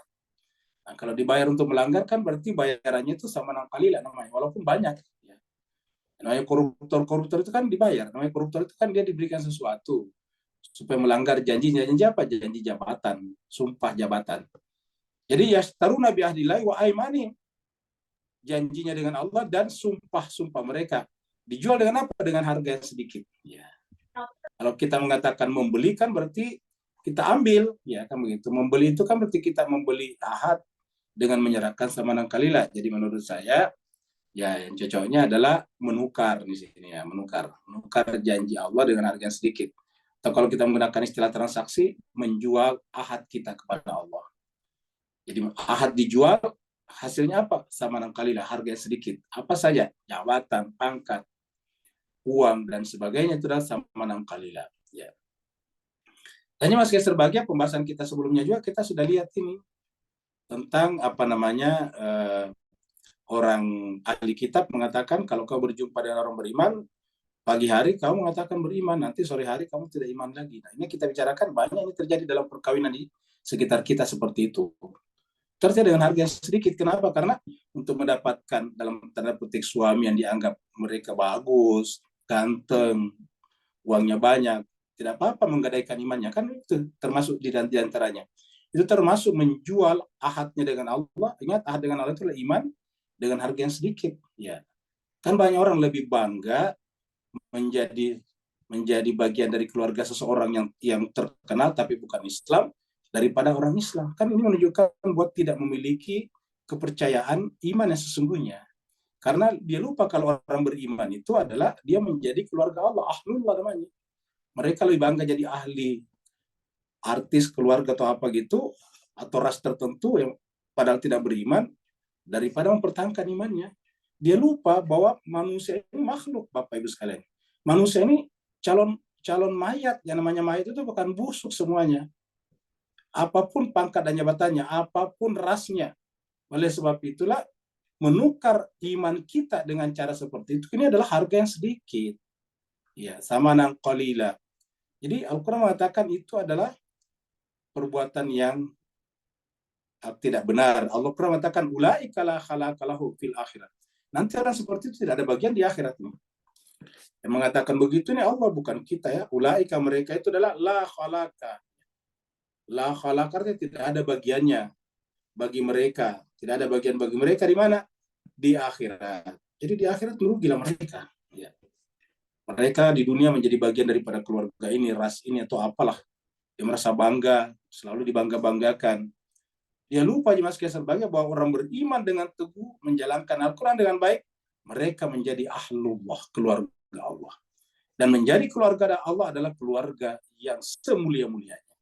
Nah, kalau dibayar untuk melanggar kan berarti bayarannya itu sama kali lah namanya, walaupun banyak. Ya. Namanya koruptor itu kan dibayar. Namanya koruptor itu kan dia diberikan sesuatu supaya melanggar janjinya. Janji apa? Janji jabatan, sumpah jabatan. Jadi ya taruh Nabi Ahdillahi wa aimani, janjinya dengan Allah dan sumpah-sumpah mereka. Dijual dengan apa? Dengan harga yang sedikit. Ya. Kalau kita mengatakan membeli kan berarti kita ambil, ya kan begitu. Membeli itu kan berarti kita membeli ahad dengan menyerahkan samanan kalilah. Jadi menurut saya ya yang cocoknya adalah menukar di sini ya, menukar janji Allah dengan harga yang sedikit. Atau kalau kita menggunakan istilah transaksi, menjual ahad kita kepada Allah. Jadi ahad dijual, hasilnya apa? Samanan kalilah, harga yang sedikit. Apa saja? Jabatan, pangkat, uang dan sebagainya itu adalah samanan kalilah. Ya. Dan Mas Geser, bahagia pembahasan kita sebelumnya juga kita sudah lihat ini tentang apa namanya orang ahli kitab mengatakan kalau kau berjumpa dengan orang beriman pagi hari kamu mengatakan beriman, nanti sore hari kamu tidak iman lagi. Nah, ini kita bicarakan banyak ini terjadi dalam perkawinan di sekitar kita seperti itu. Terjadi dengan harga yang sedikit. Kenapa? Karena untuk mendapatkan dalam tanda petik suami yang dianggap mereka bagus, ganteng, uangnya banyak, tidak apa-apa menggadaikan imannya. Kan itu termasuk di antaranya. Itu termasuk menjual ahadnya dengan Allah. Ingat, ahad dengan Allah itu adalah iman dengan harga yang sedikit. Ya, kan banyak orang lebih bangga menjadi bagian dari keluarga seseorang yang terkenal tapi bukan Islam daripada orang Islam. Kan ini menunjukkan buat tidak memiliki kepercayaan iman yang sesungguhnya. Karena dia lupa kalau orang beriman itu adalah dia menjadi keluarga Allah, ahlullah namanya. Mereka lebih bangga jadi ahli artis keluarga atau apa gitu, atau ras tertentu yang padahal tidak beriman, daripada mempertahankan imannya. Dia lupa bahwa manusia ini makhluk, Bapak Ibu sekalian. Manusia ini calon mayat. Yang namanya mayat itu bukan busuk semuanya. Apapun pangkat dan jabatannya, apapun rasnya. Oleh sebab itulah menukar iman kita dengan cara seperti itu, ini adalah harga yang sedikit. Ya, sama nang qalila. Jadi Al-Quran mengatakan itu adalah perbuatan yang tidak benar. Allah Quran mengatakan ulaika la khalaqalahu fil akhirat. Nanti orang seperti itu tidak ada bagian di akhirat. Yang mengatakan begitu nih Allah, bukan kita ya. Ulaika, mereka itu adalah la khalaqa. La khalaqa artinya tidak ada bagiannya bagi mereka. Tidak ada bagian bagi mereka di mana? Di akhirat. Jadi di akhirat merugilah mereka. Ya. Mereka di dunia menjadi bagian daripada keluarga ini, ras ini, atau apalah. Dia merasa bangga, selalu dibangga-banggakan. Dia lupa di masa sebagai bahwa orang beriman dengan teguh, menjalankan Al-Quran dengan baik, mereka menjadi ahlullah, keluarga Allah. Dan menjadi keluarga Allah adalah keluarga yang semulia-mulianya.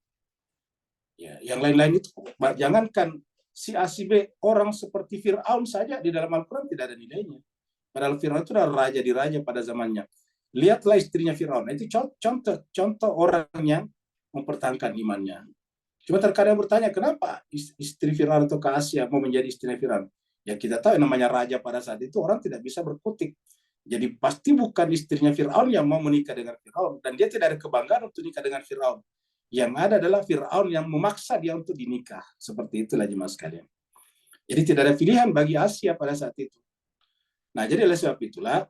Ya, yang lain-lain itu, jangankan si A, si B, orang seperti Fir'aun saja di dalam Al-Quran tidak ada nilainya. Padahal Fir'aun itu adalah raja di raja pada zamannya. Lihatlah istrinya Fir'aun. Itu contoh orang yang mempertahankan imannya. Cuma terkadang bertanya, kenapa istri Fir'aun atau ke Asia mau menjadi istri Fir'aun? Ya kita tahu namanya raja pada saat itu orang tidak bisa berkutik. Jadi pasti bukan istrinya Fir'aun yang mau menikah dengan Fir'aun. Dan dia tidak ada kebanggaan untuk nikah dengan Fir'aun. Yang ada adalah Fir'aun yang memaksa dia untuk dinikah. Seperti itulah jemaah sekalian. Jadi tidak ada pilihan bagi Asia pada saat itu. Nah jadi oleh sebab itulah,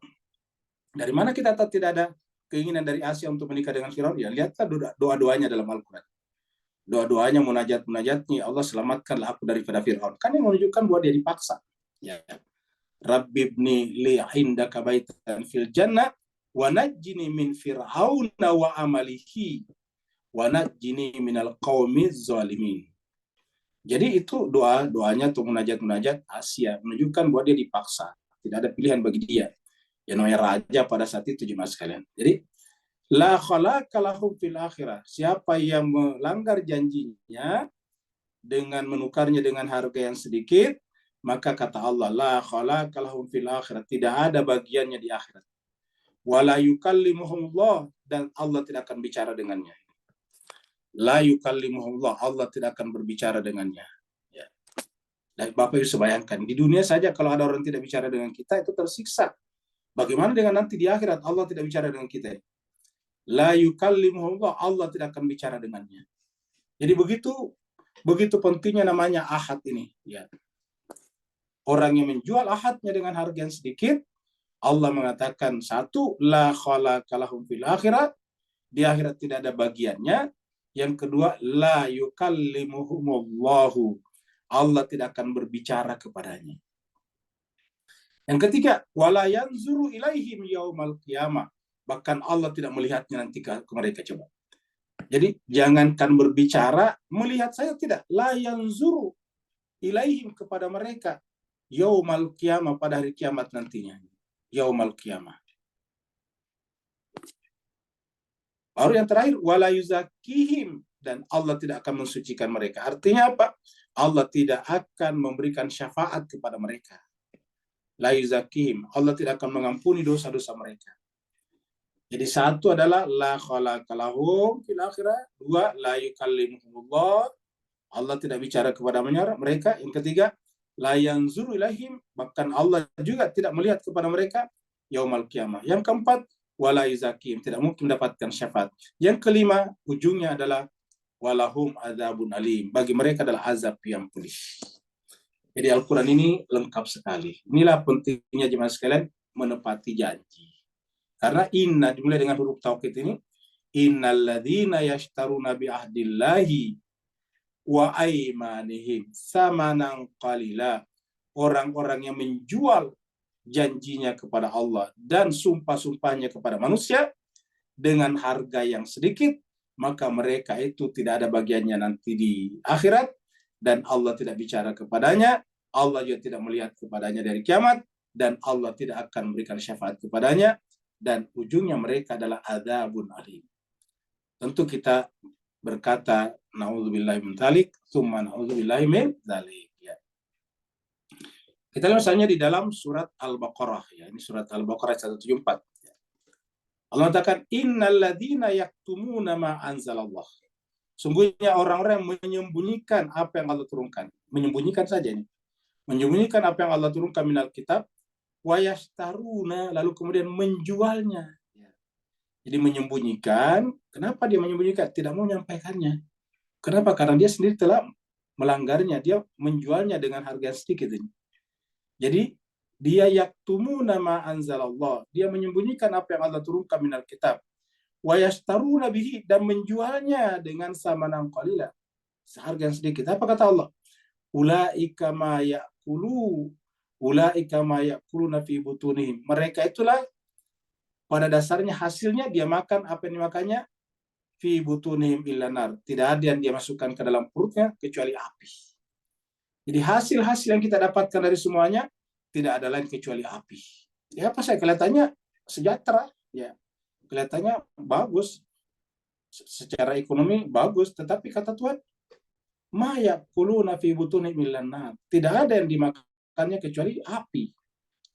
dari mana kita tahu tidak ada keinginan dari Asia untuk menikah dengan Fir'aun? Ya lihatlah doa-doanya dalam Al-Quran. Doa-doanya, munajat-munajatnya, Allah selamatkanlah aku daripada Fir'aun. Kan yang menunjukkan bahwa dia dipaksa. Ya. Rabbibni li indaka baitan fil jannah wa najjini min fir'auna wa amalihi wa najjini minal qaumiz zalimin. Jadi itu doanya atau munajat-munajat Asia menunjukkan bahwa dia dipaksa. Tidak ada pilihan bagi dia. Yang namanya raja pada saat itu jemaah sekalian. Jadi la khalaqa lahum fil akhirah. Siapa yang melanggar janjinya dengan menukarnya dengan harga yang sedikit, maka kata Allah, la khalaqa lahum fil akhirah. Tidak ada bagiannya di akhirat. Wala yukallimuhumullah, dan Allah tidak akan bicara dengannya. La yukallimuhumullah, Allah tidak akan berbicara dengannya. Ya. Dan Bapak Ibu bayangkan, di dunia saja kalau ada orang tidak bicara dengan kita, itu tersiksa. Bagaimana dengan nanti di akhirat Allah tidak bicara dengan kita? La yukallimuhullah, Allah tidak akan bicara dengannya. Jadi begitu pentingnya namanya ahad ini. Ya. Orang yang menjual ahadnya dengan harga yang sedikit, Allah mengatakan satu, la khalaqa lahum fil akhirat, di akhirat tidak ada bagiannya. Yang kedua, la yukallimuhumullahu, Allah tidak akan berbicara kepadanya. Yang ketiga, wala yanzuru ilaihim yaumal qiyamah, bahkan Allah tidak melihatnya nanti ke mereka. Coba. Jadi jangankan berbicara, melihat saya tidak. La yanzuru ilaihim, kepada mereka. Yaumal qiyamah, pada hari kiamat nantinya. Yaumal qiyamah. Baru yang terakhir, wala yuzakihim, dan Allah tidak akan mensucikan mereka. Artinya apa? Allah tidak akan memberikan syafaat kepada mereka. La yuzakihim, Allah tidak akan mengampuni dosa-dosa mereka. Jadi satu adalah la khalaqa lahum fil akhirah, dua la yukallimuhumullah, Allah tidak bicara kepada mereka. Yang ketiga, la yanzuru ilaihim, bahkan Allah juga tidak melihat kepada mereka yaumal qiyamah. Yang keempat, wala yuzakim, tidak mungkin mendapatkan syafaat. Yang kelima, ujungnya adalah walahum adzabun alim, bagi mereka adalah azab yang pedih. Jadi Al-Quran ini lengkap sekali. Inilah pentingnya jemaah sekalian menepati janji. Karena inna dimulai dengan huruf taukid ini, innalladzina yashtaruna bi ahdillahi wa aimanihim samanan qalila, orang-orang yang menjual janjinya kepada Allah dan sumpah-sumpahnya kepada manusia dengan harga yang sedikit, maka mereka itu tidak ada bagiannya nanti di akhirat, dan Allah tidak bicara kepadanya, Allah juga tidak melihat kepadanya dari kiamat, dan Allah tidak akan memberikan syafaat kepadanya, dan ujungnya mereka adalah adzabun alim. Tentu kita berkata naudzubillahi min dzalik, tsumma naudzubillahi min dzalik, ya. Kita lihat misalnya di dalam surat Al-Baqarah, ya. Ini surat Al-Baqarah 174. Ya. Allah katakan innalladzina yaktumuna ma anzalallah. Sungguhnya orang-orang yang menyembunyikan apa yang Allah turunkan. Menyembunyikan saja ini. Menyembunyikan apa yang Allah turunkan minal kitab, wa yashtaruna, lalu kemudian menjualnya. Jadi menyembunyikan. Kenapa dia menyembunyikan? Tidak mau menyampaikannya. Kenapa? Karena dia sendiri telah melanggarnya. Dia menjualnya dengan harga sedikit ini. Jadi Dia yaktumuna ma anzalallah. Dia menyembunyikan apa yang Allah turunkan minal kitab. Wa yashtaruna bihi, dan menjualnya dengan samanan qalila, seharga yang sedikit. Apa kata Allah? Ulaika ma ya'kuluna fi butunihim. Mereka itulah pada dasarnya hasilnya dia makan apa yang dimakannya, fi butunihim illa nar. Tidak ada yang dia masukkan ke dalam perutnya kecuali api. Jadi hasil-hasil yang kita dapatkan dari semuanya tidak ada lain kecuali api. Ya apa saya kelihatannya sejahtera, ya kelihatannya bagus, secara ekonomi bagus, tetapi kata Tuhan, ma ya'kuluna fi butunihim illa nar. Tidak ada yang dimakannya kecuali api.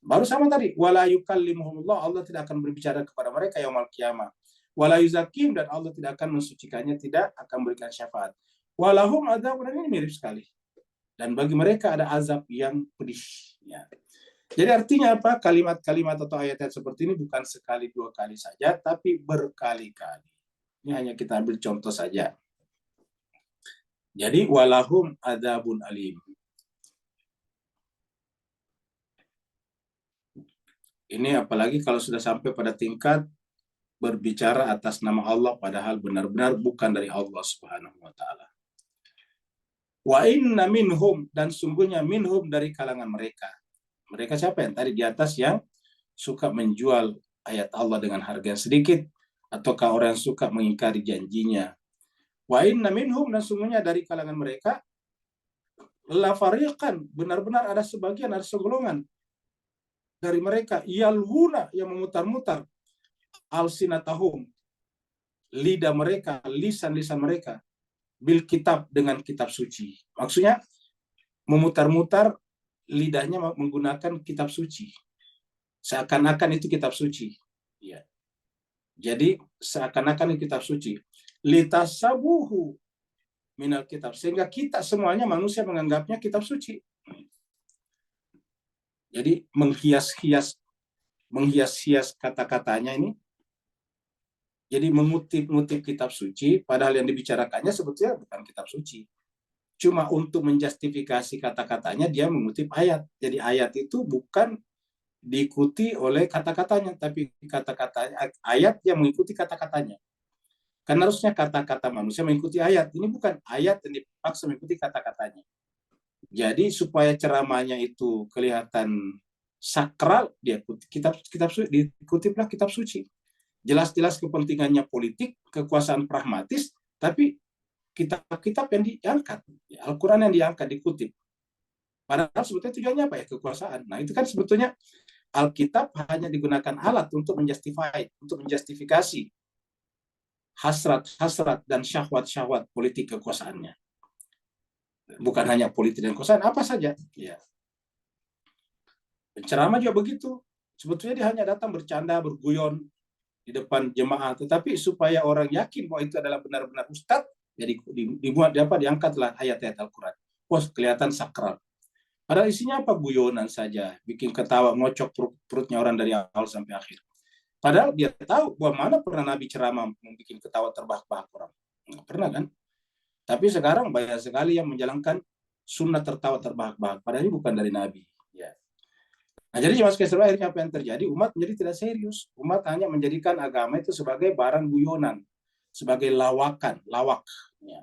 Baru sama tadi, wala yukallimuhumullah, Allah tidak akan berbicara kepada mereka yaumul qiyamah. Wala yuzakim, dan Allah tidak akan mensucikannya, tidak akan memberikan syafaat. Walahum adzabun, ini mirip sekali. Dan bagi mereka ada azab yang pedih. Ya. Jadi artinya apa? Kalimat-kalimat atau ayat-ayat seperti ini bukan sekali dua kali saja, tapi berkali-kali. Ini hanya kita ambil contoh saja. Jadi walahum adzabun alim. Ini apalagi kalau sudah sampai pada tingkat berbicara atas nama Allah padahal benar-benar bukan dari Allah Subhanahu wa taala. Wa inna minhum, dan sungguhnya minhum, dari kalangan mereka. Mereka siapa yang tadi di atas yang suka menjual ayat Allah dengan harga yang sedikit, ataukah orang yang suka mengingkari janjinya. Wa inna minhum, dan sungguhnya dari kalangan mereka, la fariqan, benar-benar ada sebagian, ada segolongan dari mereka, yalhuna, yang memutar-mutar, alsinatahum, lidah mereka, lisan-lisan mereka, bil kitab, dengan kitab suci. Maksudnya memutar-mutar lidahnya menggunakan kitab suci, seakan-akan itu kitab suci. Ya. Jadi seakan-akan itu kitab suci. Litasabuhu minal kitab, sehingga kita semuanya manusia menganggapnya kitab suci. Jadi menghias-hias kata-katanya ini. Jadi mengutip-ngutip kitab suci, padahal yang dibicarakannya sebetulnya bukan kitab suci. Cuma untuk menjustifikasi kata-katanya dia mengutip ayat. Jadi ayat itu bukan diikuti oleh kata-katanya, tapi kata-katanya ayat yang mengikuti kata-katanya. Karena harusnya kata-kata manusia mengikuti ayat. Ini bukan ayat yang dipaksa mengikuti kata-katanya. Jadi supaya ceramahnya itu kelihatan sakral, dia dikutiplah kitab suci. Jelas-jelas kepentingannya politik, kekuasaan pragmatis, tapi kitab-kitab yang diangkat, Al-Quran yang diangkat, dikutip. Padahal sebetulnya tujuannya apa ya? Kekuasaan. Nah itu kan sebetulnya Alkitab hanya digunakan alat untuk menjustifikasi hasrat dan syahwat politik kekuasaannya. Bukan hanya politik dan kekuasaan, apa saja. Ya. Penceramah juga begitu. Sebetulnya dia hanya datang bercanda, berguyon di depan jemaah, tetapi supaya orang yakin bahwa itu adalah benar-benar ustadz, jadi diangkatlah ayat-ayat Al-Quran. Wah, kelihatan sakral. Padahal isinya apa? Guyonan saja, bikin ketawa, ngocok perutnya orang dari awal sampai akhir. Padahal dia tahu bahwa mana pernah Nabi ceramah membuat ketawa terbahak-bahak orang. Nggak pernah kan? Tapi sekarang banyak sekali yang menjalankan sunnah tertawa terbahak-bahak. Padahal ini bukan dari Nabi. Ya. Nah, jadi jemaah sekalian, akhirnya apa yang terjadi? Umat menjadi tidak serius. Umat hanya menjadikan agama itu sebagai barang guyonan, sebagai lawak. Ya.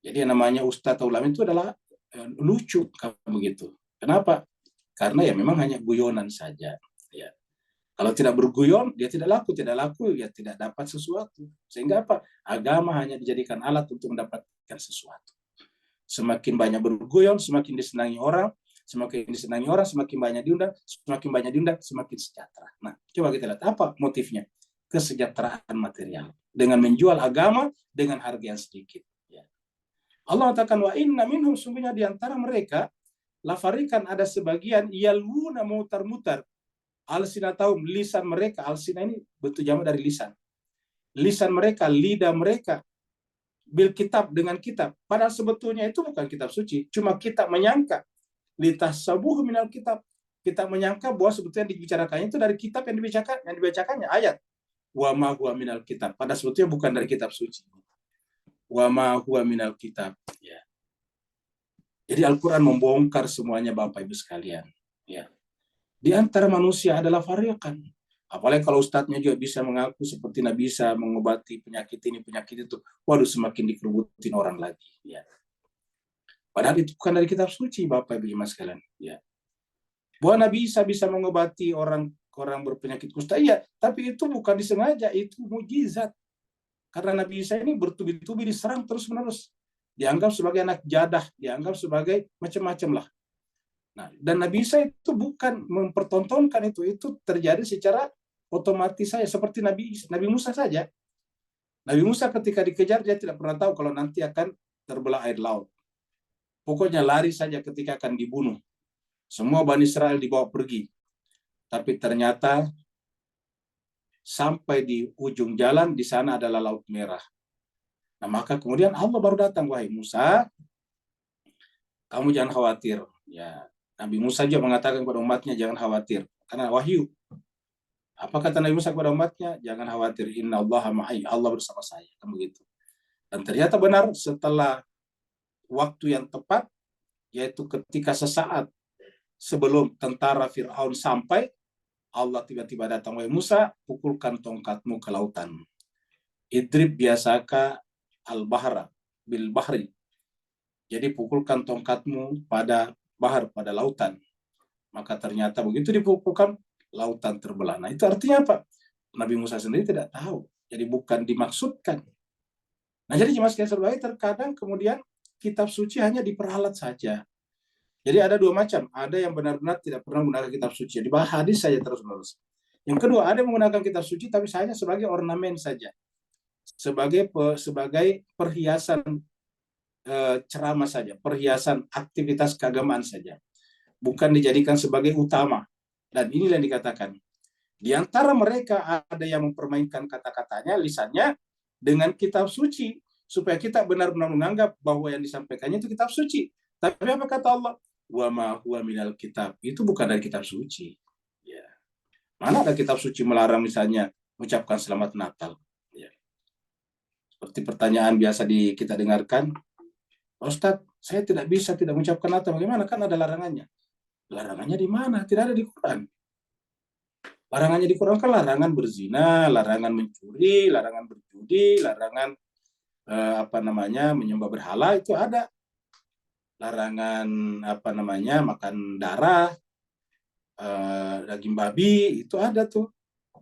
Jadi yang namanya ustadz atau ulama itu adalah lucu, begitu. Kenapa? Karena ya memang hanya guyonan saja. Ya. Kalau tidak berguyon, dia tidak laku, ya tidak dapat sesuatu. Sehingga apa? Agama hanya dijadikan alat untuk mendapatkan sesuatu. Semakin banyak berguyon, semakin disenangi orang, semakin banyak diundang, semakin sejahtera. Nah, coba kita lihat apa motifnya? Kesejahteraan material. Dengan menjual agama dengan harga yang sedikit. Ya. Allah katakan, wa inna minhum, sungguhnya di antara mereka, lafarikan, ada sebagian, yalwuna, mutar-mutar, alsinatahum, lisan mereka. Alsina ini bentuk jamak dari lisan. Lisan mereka, lidah mereka, bil kitab, dengan kitab. Padahal sebetulnya itu bukan kitab suci. Cuma kita menyangka. Litasabuhu minal kitab. Kita menyangka bahwa sebetulnya dibicarakannya itu dari kitab yang dibacakannya ayat. Wa ma huwa minal kitab. Padahal sebetulnya bukan dari kitab suci. Wa ma huwa minal kitab. Ya. Jadi Al-Quran membongkar semuanya Bapak Ibu sekalian. Ya. Di antara manusia adalah variakan. Apalagi kalau ustadznya juga bisa mengaku seperti Nabi bisa mengobati penyakit ini, penyakit itu. Waduh, semakin dikerubutin orang lagi. Ya. Padahal itu bukan dari kitab suci, Bapak Ibu Mas sekalian. Ya. Bahwa Nabi Isa bisa mengobati orang berpenyakit kusta, iya, tapi itu bukan disengaja, itu mujizat. Karena Nabi Isa ini bertubi-tubi diserang terus-menerus. Dianggap sebagai anak jadah, dianggap sebagai macam-macam lah. Nah, dan Nabi Isa itu bukan mempertontonkan itu terjadi secara otomatis saja, seperti Nabi Musa saja. Nabi Musa ketika dikejar, dia tidak pernah tahu kalau nanti akan terbelah air laut. Pokoknya lari saja ketika akan dibunuh. Semua Bani Israel dibawa pergi. Tapi ternyata sampai di ujung jalan, di sana adalah Laut Merah. Nah, maka kemudian Allah baru datang, wahai Musa, kamu jangan khawatir. Ya, Nabi Musa juga mengatakan kepada umatnya, jangan khawatir. Karena wahyu. Apa kata Nabi Musa kepada umatnya? Jangan khawatir, inna Allah ma'i, Allah bersama saya. Kan begitu. Dan ternyata benar, setelah waktu yang tepat, yaitu ketika sesaat sebelum tentara Fir'aun sampai, Allah tiba-tiba datang, wahai Musa, pukulkan tongkatmu ke lautan. Idrib biasaka al-bahra bil bahri. Jadi pukulkan tongkatmu pada bahar, pada lautan. Maka ternyata begitu dipukulkan, lautan terbelah. Nah, itu artinya apa? Nabi Musa sendiri tidak tahu. Jadi bukan dimaksudkan. Nah, jadi jemaah sekalian terbaik, terkadang kemudian kitab suci hanya diperalat saja. Jadi ada dua macam. Ada yang benar-benar tidak pernah menggunakan kitab suci. Di bawah hadis saja terus-menerus. Yang kedua, ada yang menggunakan kitab suci tapi hanya sebagai ornamen saja. Sebagai perhiasan ceramah saja, perhiasan aktivitas keagamaan saja. Bukan dijadikan sebagai utama. Dan inilah yang dikatakan. Di antara mereka ada yang mempermainkan kata-katanya, lisannya, dengan kitab suci. Supaya kita benar-benar menganggap bahwa yang disampaikannya itu kitab suci. Tapi apa kata Allah? Wa ma huwa minal kitab. Itu bukan dari kitab suci. Ya. Mana ada kitab suci melarang misalnya mengucapkan selamat Natal? Ya. Seperti pertanyaan biasa kita dengarkan, Ustadz, saya tidak bisa tidak mengucapkan Natal. Bagaimana? Kan ada larangannya. Larangannya di mana? Tidak ada di Quran. Larangannya di Quran kan larangan berzina, larangan mencuri, larangan berjudi, larangan menyembah berhala, itu ada. Larangan makan darah, daging babi, itu ada tuh.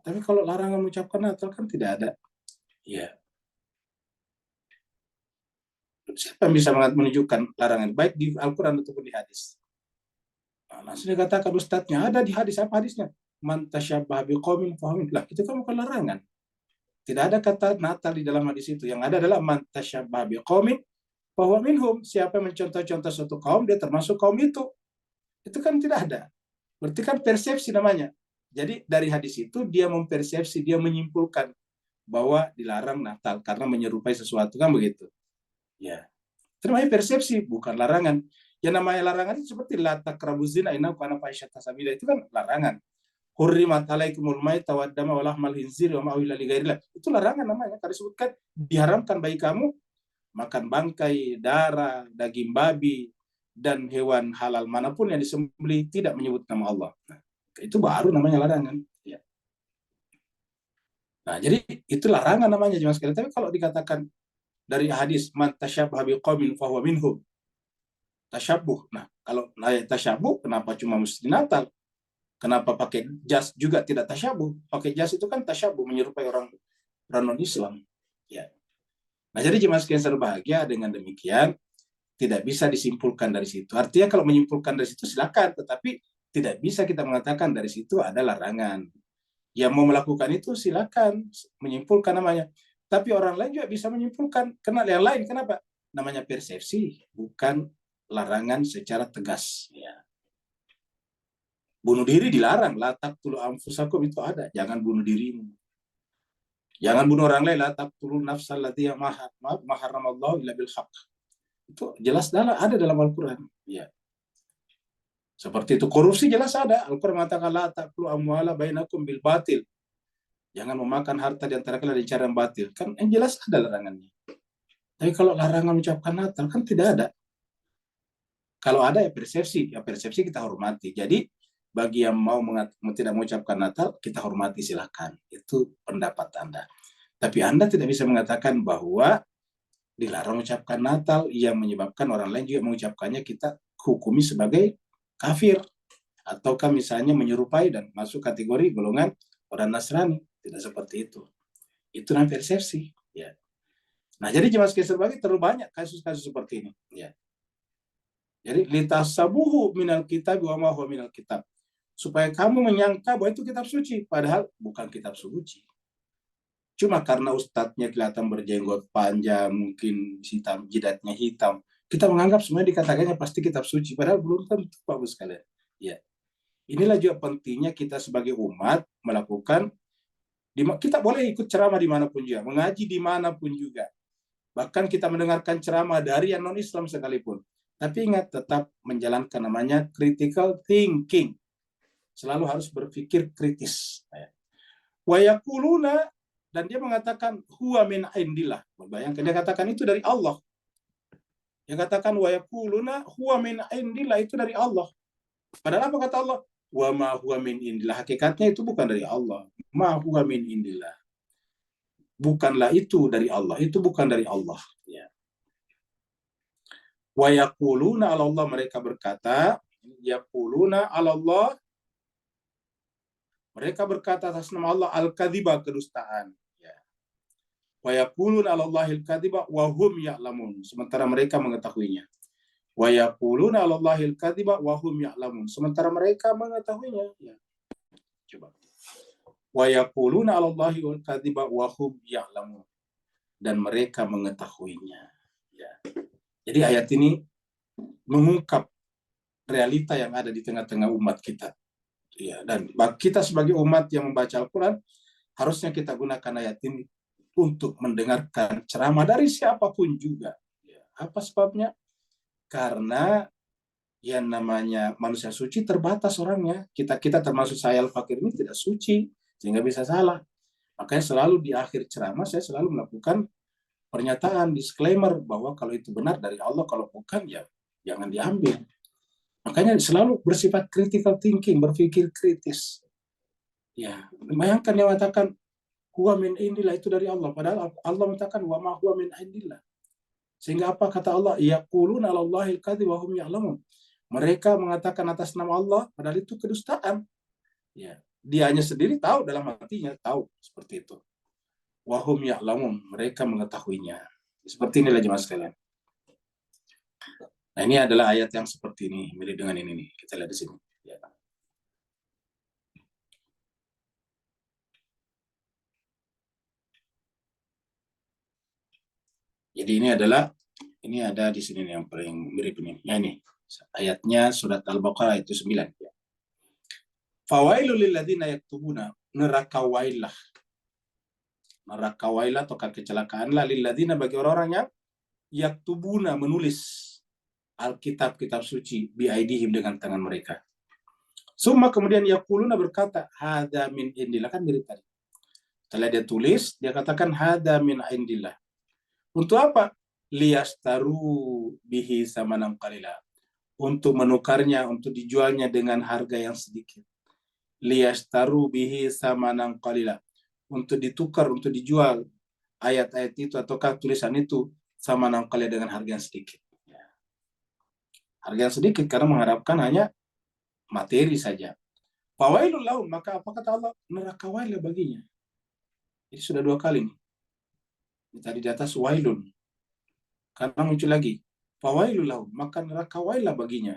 Tapi kalau larangan mengucapkan Natal kan tidak ada. Ya. Siapa yang bisa menunjukkan larangan baik di Al-Quran ataupun di hadis? Nah, langsung dikatakan ustadznya ada di hadis. Apa hadisnya? Man tasyabbah biqaumin fahuwa minhum. Lah, itu kan bukan larangan. Tidak ada kata Natal di dalam hadis itu. Yang ada adalah man tasyabbah biqaumin fahuwa minhum. Siapa yang mencontoh-contoh suatu kaum, dia termasuk kaum itu. Itu kan tidak ada. Berarti kan persepsi namanya. Jadi dari hadis itu dia mempersepsi, dia menyimpulkan bahwa dilarang Natal karena menyerupai sesuatu, kan begitu. Ya. Itu namanya persepsi, bukan larangan. Yang namanya larangan itu seperti la taqrabu zina innahu kana fahisyatan sabila, itu kan larangan. Hurrimat alaikumul maita wad dama wa lahmal khinzir wa ma uhilla li ghairillah. Itu larangan namanya. Karena disebutkan diharamkan bagi kamu makan bangkai, darah, daging babi, dan hewan halal manapun yang disembelih tidak menyebut nama Allah. Nah, itu baru namanya larangan. Ya. Nah, jadi itu larangan namanya jemaah sekalian. Tapi kalau dikatakan dari hadis man tasyabbaha biqaumin fahuwa minhum, tasyabuh. Nah, kalau tasyabuh, kenapa cuma mesti Natal? Kenapa pakai jas juga tidak tasyabuh? Pakai jas itu kan tasyabuh, menyerupai orang non-Islam. Ya. Nah, jadi jemaah sekalian berbahagia, dengan demikian tidak bisa disimpulkan dari situ. Artinya kalau menyimpulkan dari situ silakan, tetapi tidak bisa kita mengatakan dari situ ada larangan. Yang mau melakukan itu silakan menyimpulkan namanya. Tapi orang lain juga bisa menyimpulkan. Karena yang lain, kenapa? Namanya persepsi, bukan larangan secara tegas. Ya. Bunuh diri dilarang, la taqtulu anfusakum, itu ada. Jangan bunuh dirimu. Jangan bunuh orang lain, la taqtulu nafsal lati maharamallahu illa bil haqq. Itu jelas ada dalam Al-Quran. Ya. Seperti itu. Korupsi jelas ada. Al-Quran mengatakan la taqtulu amwala bainakum bil batil. Jangan memakan harta di antara kalian dengan cara yang batil. Kan yang jelas ada larangannya. Tapi kalau larangan mengucapkan Natal kan tidak ada. Kalau ada ya persepsi kita hormati. Jadi bagi yang mau tidak mengucapkan Natal, kita hormati, silakan. Itu pendapat Anda. Tapi Anda tidak bisa mengatakan bahwa dilarang mengucapkan Natal yang menyebabkan orang lain juga mengucapkannya, kita hukumi sebagai kafir. Ataukah misalnya menyerupai dan masuk kategori golongan orang Nasrani. Tidak seperti itu. Itu namanya persepsi. Ya. Nah, jadi jemaah sekalian terbagi terlalu banyak kasus-kasus seperti ini. Ya. Jadi litasabuhu minal kitab wa ma huwa minal kitab. Supaya kamu menyangka bahwa itu kitab suci, padahal bukan kitab suci. Cuma karena ustadznya kelihatan berjenggot panjang, mungkin hitam, jidatnya hitam, kita menganggap semuanya dikatakannya pasti kitab suci, padahal belum tentu, Pak Bos sekalian. Ya. Inilah juga pentingnya kita sebagai umat melakukan, kita boleh ikut ceramah dimanapun juga, mengaji dimanapun juga. Bahkan kita mendengarkan ceramah dari yang non-Islam sekalipun. Tapi ingat, tetap menjalankan namanya critical thinking. Selalu harus berpikir kritis. Wa yaquluna, dan dia mengatakan huwa min indillah. Bayangkan dia katakan itu dari Allah. Dia katakan wa yaquluna huwa min indillah, itu dari Allah. Padahal apa kata Allah? Wa ma huwa min indillah. Hakikatnya itu bukan dari Allah. Ma huwa min indillah. Bukanlah itu dari Allah. Itu bukan dari Allah. Ya. Wa yaquluna 'ala Allah, mereka berkata, yaquluna 'ala Allah, mereka berkata atas nama Allah al-kadziba, kedustaan. Ya. Wa yaquluna 'ala Allahil kadziba wa hum ya'lamun, sementara mereka mengetahuinya. Wa yaquluna 'ala Allahil kadziba wa hum ya'lamun, sementara mereka mengetahuinya. Ya. Coba. Wa yaquluna 'ala Allahil kadziba wa hum ya'lamun, dan mereka mengetahuinya. Ya. Jadi ayat ini mengungkap realita yang ada di tengah-tengah umat kita. Ya, dan kita sebagai umat yang membaca Al-Quran, harusnya kita gunakan ayat ini untuk mendengarkan ceramah dari siapapun juga. Ya, apa sebabnya? Karena yang namanya manusia suci terbatas orangnya. Kita termasuk saya Al-Fakir ini tidak suci, sehingga bisa salah. Makanya selalu di akhir ceramah saya selalu melakukan pernyataan, disclaimer, bahwa kalau itu benar dari Allah, kalau bukan ya jangan diambil. Makanya selalu bersifat critical thinking, berpikir kritis. Ya, bayangkan dia mengatakan huwa min indillah, itu dari Allah, padahal Allah mengatakan wa ma huwa min indillah. Sehingga apa kata Allah? Yaquluna 'ala Allahil kadhib wa hum ya'lamun. Mereka mengatakan atas nama Allah, padahal itu kedustaan. Ya, dianya sendiri tahu, dalam hatinya tahu seperti itu. Wa hum ya'lamun, mereka mengetahuinya. Seperti inilah jemaah sekalian. Nah, ini adalah ayat yang seperti ini, mirip dengan ini nih. Kita lihat di sini. Ya. Jadi ini ada di sini nih yang paling mirip ini. Ya, ini ayatnya surat Al-Baqarah itu 9. Ya. Fawailul lil ladzina yaktubuna, neraka wailah atau kecelakaan lil ladzina, bagi orang-orang yang yaktubuna, menulis Alkitab suci biaidihim, dengan tangan mereka. Summa, kemudian yaquluna, berkata hada min indillah, kan dari tadi. Setelah dia tulis, dia katakan hada min indillah. Untuk apa? Liyastaru bihi samanan qalila. Untuk menukarnya, untuk dijualnya dengan harga yang sedikit. Liyastaru bihi samanan qalila. Untuk ditukar, untuk dijual ayat-ayat itu ataukah tulisan itu samanan qalila, dengan harga yang sedikit. Harga yang sedikit karena mengharapkan hanya materi saja. Fawailul lahum, maka apa kata Allah? Neraka wailah baginya. Ini sudah 2 kali nih. Tadi di atas wailun. Karena muncul lagi. Fawailul lahum, maka neraka wailah baginya.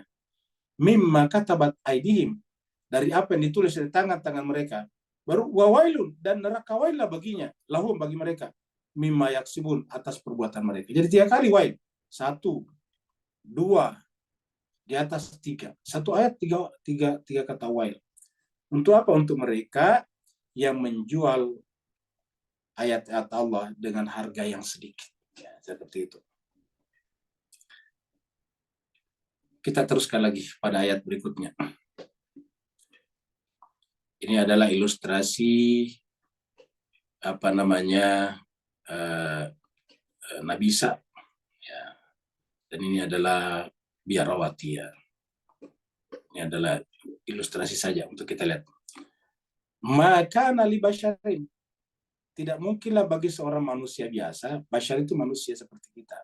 Mimma katabat aidihim, dari apa yang ditulis di tangan-tangan mereka. Baru wawailun, dan neraka wailah baginya. Lahum, bagi mereka. Mimma yaksibun, atas perbuatan mereka. Jadi 3 kali wail. 1, 2, di atas 3. 1 ayat 3 kata wail. Untuk apa? Untuk mereka yang menjual ayat-ayat Allah dengan harga yang sedikit. Ya, seperti itu. Kita teruskan lagi pada ayat berikutnya. Ini adalah ilustrasi Nabi Isa. Ya. Dan ini adalah biarawati, ya. Ini adalah ilustrasi saja untuk kita lihat. Maka nali basyarin, tidak mungkinlah bagi seorang manusia biasa, basyar itu manusia seperti kita.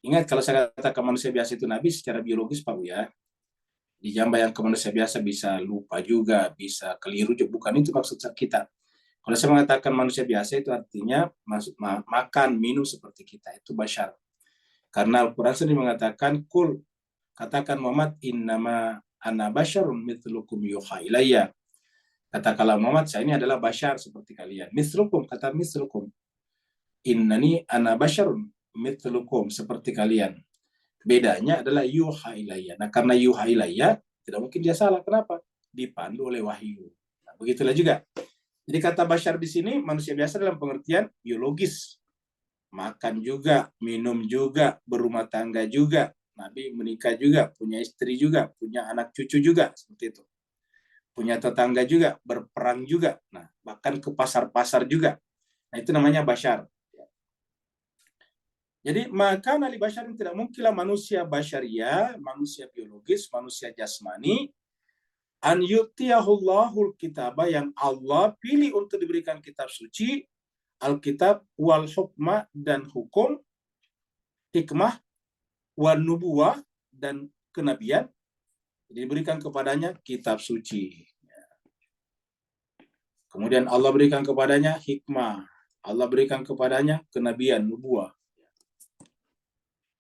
Ingat kalau saya katakan manusia biasa itu Nabi secara biologis Pak ya, dijambayang ke manusia biasa bisa lupa juga, bisa keliru juga, bukan itu maksud kita. Kalau saya mengatakan manusia biasa itu artinya makan, minum seperti kita, itu basyar. Karena Al-Quran sendiri mengatakan, kul, katakan Muhammad, innama ana basyarun mithlukum yuha ilayya. Katakanlah Muhammad, saya ini adalah basyar seperti kalian. Mithlukum, kata mithlukum. Innani ana basyarun mithlukum, seperti kalian. Bedanya adalah yuha ilayya. Nah, karena yuha ilayya, tidak mungkin dia salah. Kenapa? Dipandu oleh wahyu. Nah, begitulah juga. Jadi kata basyar di sini manusia biasa dalam pengertian biologis. Makan juga, minum juga, berumah tangga juga, Nabi menikah juga, punya istri juga, punya anak cucu juga, seperti itu. Punya tetangga juga, berperang juga. Nah, bahkan ke pasar-pasar juga. Nah, itu namanya basyar. Jadi, maka nali basyar tidak mungkinlah manusia basyariah, manusia biologis, manusia jasmani, an yutiyahullahul kitabah, yang Allah pilih untuk diberikan kitab suci, Alkitab wal hukmah, dan hukum, hikmah wan nubuwah, dan kenabian, diberikan kepadanya kitab suci. Kemudian Allah berikan kepadanya hikmah, Allah berikan kepadanya kenabian, nubuwah.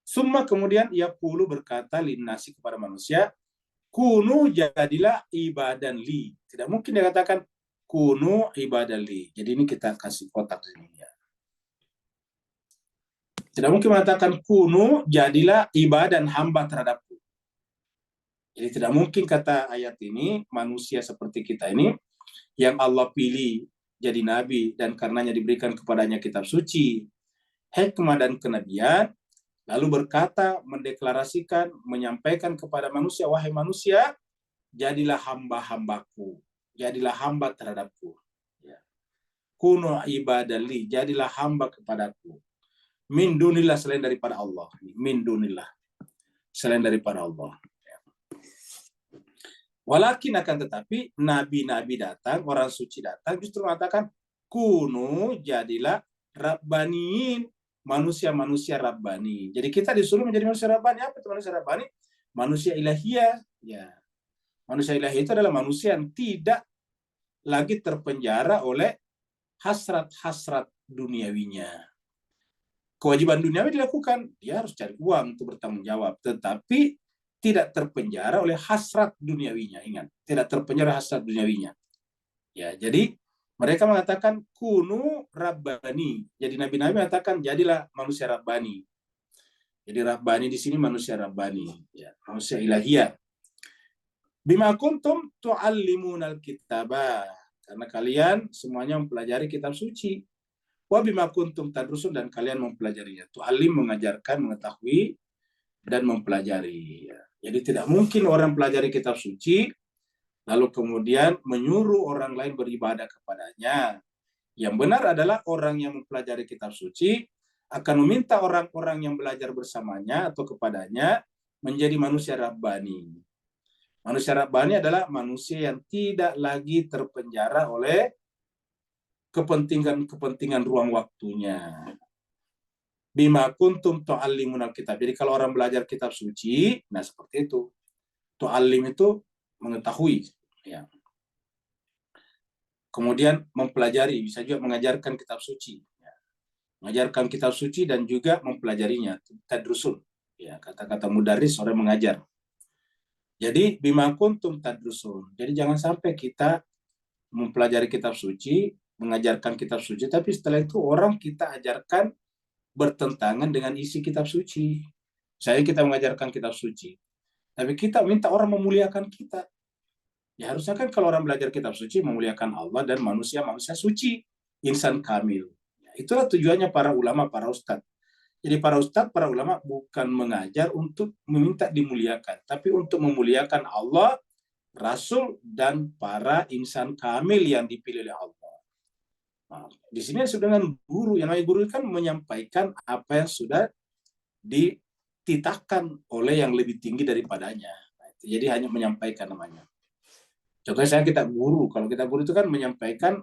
Summa, kemudian yaqulu, berkata, linnasi, kepada manusia, kunu, jadilah ibadan li. Tidak mungkin dia katakan kunu ibadan li. Jadi ini kita kasih kotak sini ya. Tidak mungkin mengatakan kunu, jadilah ibadan, hamba terhadapku. Jadi tidak mungkin kata ayat ini manusia seperti kita ini yang Allah pilih jadi nabi dan karenanya diberikan kepadanya kitab suci, hikmah dan kenabian, lalu berkata, mendeklarasikan, menyampaikan kepada manusia, wahai manusia, jadilah hamba-hambaku, jadilah hamba terhadapku. Ya. Kuno ibadali, jadilah hamba kepadaku. Min dunillah, selain daripada Allah. Min dunillah, selain daripada Allah. Ya. Walakin, akan tetapi, nabi-nabi datang, orang suci datang, justru mengatakan, kuno, jadilah rabbaniin, manusia-manusia rabbani. Jadi kita disuruh menjadi manusia rabbani. Apa itu manusia rabbani? Manusia ilahiyah. Ya. Manusia ilahiyah itu adalah manusia yang tidak lagi terpenjara oleh hasrat-hasrat duniawinya. Kewajiban duniawi dilakukan, dia harus cari uang untuk bertanggung jawab, tetapi tidak terpenjara oleh hasrat duniawinya. Ingat, tidak terpenjara hasrat duniawinya. Ya, jadi mereka mengatakan kunu rabbani. Jadi nabi-nabi mengatakan jadilah manusia rabbani. Jadi rabbani di sini manusia rabbani, ya, manusia ilahiyah. Bima kuntum tu'allimunal kitaba, karena kalian semuanya mempelajari kitab suci. Wa bima kuntum tadrusun, dan kalian mempelajarinya. Tu'allim, mengajarkan, mengetahui, dan mempelajari. Ya. Jadi tidak mungkin orang pelajari kitab suci lalu kemudian menyuruh orang lain beribadah kepadanya. Yang benar adalah orang yang mempelajari kitab suci akan meminta orang-orang yang belajar bersamanya atau kepadanya menjadi manusia rabbani. Manusia rabbani adalah manusia yang tidak lagi terpenjara oleh kepentingan ruang waktunya. Bima kuntum tu'allimunal kitab. Jadi kalau orang belajar kitab suci, nah seperti itu. Tu'allim itu mengetahui, ya. Kemudian mempelajari, bisa juga mengajarkan kitab suci, ya. Mengajarkan kitab suci dan juga mempelajarinya, tadrusun, ya, kata-kata mudaris, orang mengajar. Jadi bima kuntum tadrusun. Jadi jangan sampai kita mempelajari kitab suci, mengajarkan kitab suci, tapi setelah itu orang kita ajarkan bertentangan dengan isi kitab suci. Saya kita mengajarkan kitab suci, tapi kita minta orang memuliakan kita. Ya harusnya kan kalau orang belajar kitab suci memuliakan Allah dan manusia-manusia suci, insan kamil. Ya, itulah tujuannya para ulama, para ustadz. Jadi para ustadz, para ulama bukan mengajar untuk meminta dimuliakan, tapi untuk memuliakan Allah, Rasul, dan para insan kamil yang dipilih oleh Allah. Nah, di sini sudah dengan guru, yang namanya guru kan menyampaikan apa yang sudah dititahkan oleh yang lebih tinggi daripadanya. Nah, jadi hanya menyampaikan namanya. Contohnya saya kitab guru. Kalau kitab guru itu kan menyampaikan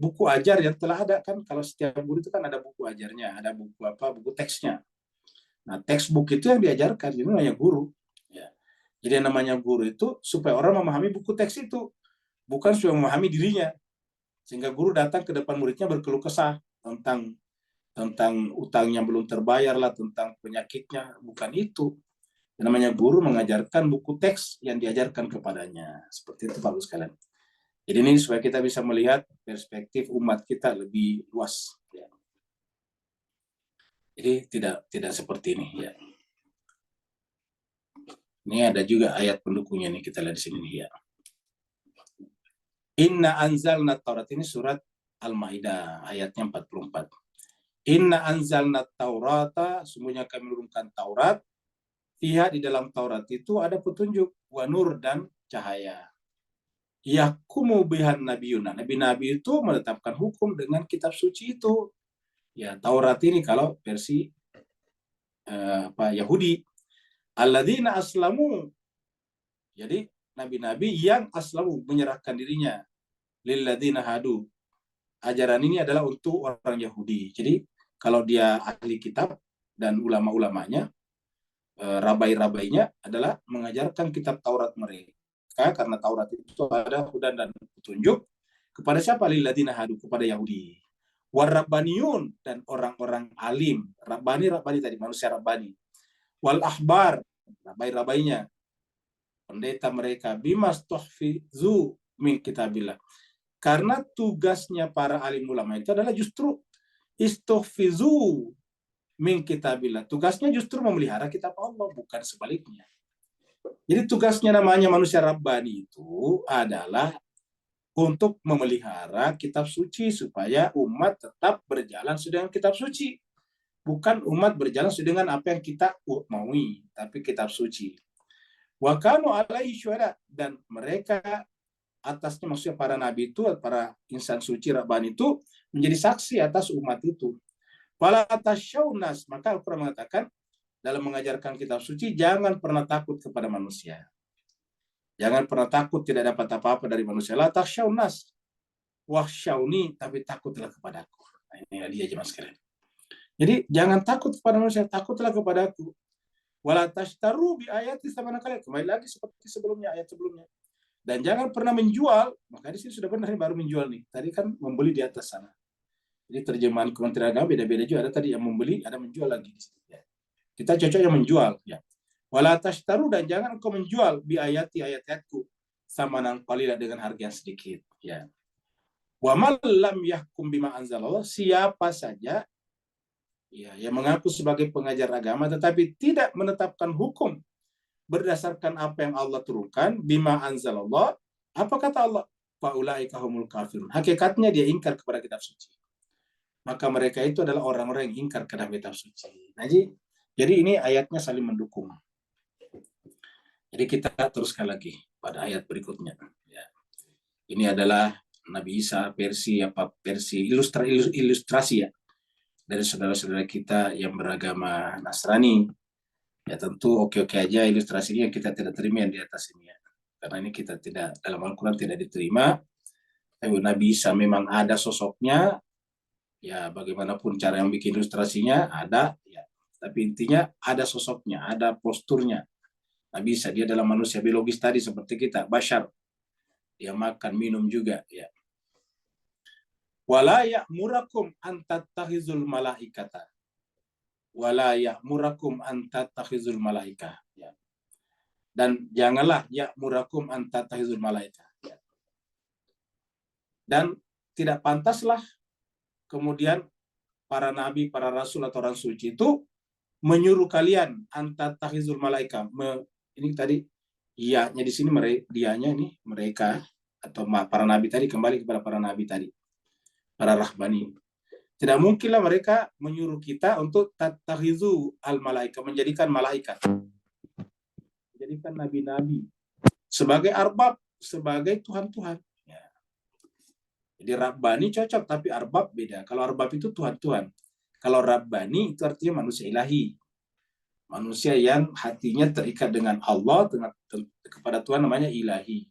buku ajar yang telah ada kan. Kalau setiap guru itu kan ada buku ajarnya, ada buku teksnya. Nah, textbook itu yang diajarkan, itu namanya guru. Ya. Jadi yang namanya guru itu supaya orang memahami buku teks itu, bukan supaya memahami dirinya. Sehingga guru datang ke depan muridnya berkeluh kesah tentang utangnya belum terbayar lah, tentang penyakitnya, bukan itu. Yang namanya guru mengajarkan buku teks yang diajarkan kepadanya. Seperti itu Pak sekalian. Jadi ini supaya kita bisa melihat perspektif umat kita lebih luas. Ya. Jadi tidak seperti ini. Ya. Ini ada juga ayat pendukungnya nih, kita lihat di sini nih ya. Inna anzalna Taurat, ini surat Al-Maidah ayatnya 44. Inna anzalna Taurata, sungguhnya kami menurunkan Taurat. Fiha, di dalam Taurat itu ada petunjuk, wa nur, dan cahaya. Yahkumu bihan nabiyuna, nabi-nabi itu menetapkan hukum dengan kitab suci itu. Ya, Taurat ini kalau versi Yahudi. Alladzina aslamu, jadi nabi-nabi yang aslamu, menyerahkan dirinya, lilladzina hadu. Ajaran ini adalah untuk orang Yahudi. Jadi kalau dia ahli kitab dan ulama-ulamanya, rabai-rabainya adalah mengajarkan kitab Taurat mereka, karena Taurat itu ada hudan dan petunjuk kepada siapa? Lilladzina hadu, kepada Yahudi. Warabbaniyun, dan orang-orang alim. Rabbani tadi, manusia rabbani. Wal ahbar, rabai-rabainya, pendeta mereka. Bimas tuhfizu min kitabillah. Karena tugasnya para alim ulama itu adalah justru istuhfizu min kitabillah. Tugasnya justru memelihara kitab Allah, bukan sebaliknya. Jadi tugasnya namanya manusia rabbani itu adalah untuk memelihara kitab suci supaya umat tetap berjalan sesuai dengan kitab suci. Bukan umat berjalan sesuai dengan apa yang kita maui, tapi kitab suci. Wa kanu alaihi syuhada, dan mereka atasnya, maksudnya para nabi itu, para insan suci rabbani itu menjadi saksi atas umat itu. Wala tasyaunas, maka Al-Quran mengatakan dalam mengajarkan kitab suci, jangan pernah takut kepada manusia. Jangan pernah takut tidak dapat apa-apa dari manusia. La tasyaunas wahsyauni, tapi takutlah kepadaku. Nah, ini dia jemaah sekalian. Jadi jangan takut kepada manusia, takutlah kepadaku. Wala tashtaru bi ayati tsamanan qalil. Kembali lagi seperti sebelumnya, ayat sebelumnya. Dan jangan pernah menjual, maka di sini sudah benar baru menjual nih. Tadi kan membeli di atas sana. Jadi terjemahan Kementerian Agama beda-beda juga. Ada tadi yang membeli, ada menjual lagi di sini. Ya. Kita cocoknya menjual. Ya. Wala tashtaru, dan jangan engkau menjual bi ayati, ayat-ayatku, samanan qalila, dengan harga yang sedikit. Ya. Wa man lam yahkum bima anzalallah, siapa saja ya yang mengaku sebagai pengajar agama tetapi tidak menetapkan hukum berdasarkan apa yang Allah turunkan, bima anzalallah, apa kata Allah? Faulaika humul kafirun. Hakikatnya dia ingkar kepada kitab suci. Maka mereka itu adalah orang-orang yang ingkar kepada kitab suci. Nah, jadi ini ayatnya saling mendukung. Jadi kita teruskan lagi pada ayat berikutnya. Ya. Ini adalah Nabi Isa versi ilustrasi ya dari saudara-saudara kita yang beragama Nasrani. Ya tentu oke-oke aja ilustrasinya, yang kita tidak terima yang di atas ini ya. Karena ini kita tidak, dalam Al-Quran tidak diterima. Tapi Nabi Isa memang ada sosoknya, ya bagaimanapun cara yang bikin ilustrasinya ada, ya. Tapi intinya ada sosoknya, ada posturnya. Nabi Isa, dia adalah manusia biologis tadi seperti kita, bashar. Dia makan, minum juga, ya. Wala ya'murakum an tattakhizul malaikata. Wala ya'murakum an tattakhizul malaikah. Ya. Dan janganlah ya'murakum an tattakhizul malaikah. Ya. Dan tidak pantaslah kemudian para nabi, para rasul atau orang suci itu menyuruh kalian an tattakhizul malaikah. Ini tadi iya-nya di sini, dianya ini mereka atau para nabi tadi, kembali kepada para nabi tadi, para rahbani. Tidak mungkinlah mereka menyuruh kita untuk tattakhizu al-malaika, menjadikan malaikat, menjadikan nabi-nabi sebagai arbab, sebagai Tuhan-Tuhan. Ya. Jadi Rabbani cocok, tapi arbab beda. Kalau arbab itu Tuhan-Tuhan. Kalau Rabbani itu artinya manusia ilahi. Manusia yang hatinya terikat dengan Allah, kepada Tuhan namanya ilahi.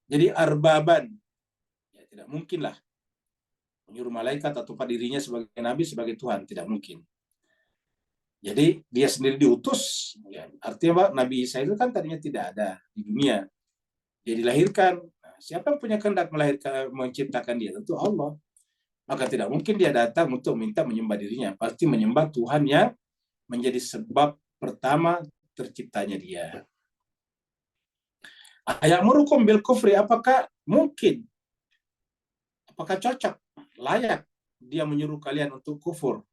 Jadi arbaban, ya tidak mungkinlah menyuruh malaikat atau dirinya sebagai nabi, sebagai Tuhan, tidak mungkin. Jadi dia sendiri diutus, ya. Artinya Pak, Nabi Isa itu kan tadinya tidak ada di dunia. Dia dilahirkan. Nah, siapa yang punya kehendak melahirkan, menciptakan dia? Tentu Allah. Maka tidak mungkin dia datang untuk minta menyembah dirinya. Pasti menyembah Tuhan yang menjadi sebab pertama terciptanya dia. Ayamurukum bil kufri, apakah mungkin? Apakah cocok, layak dia menyuruh kalian untuk kufur?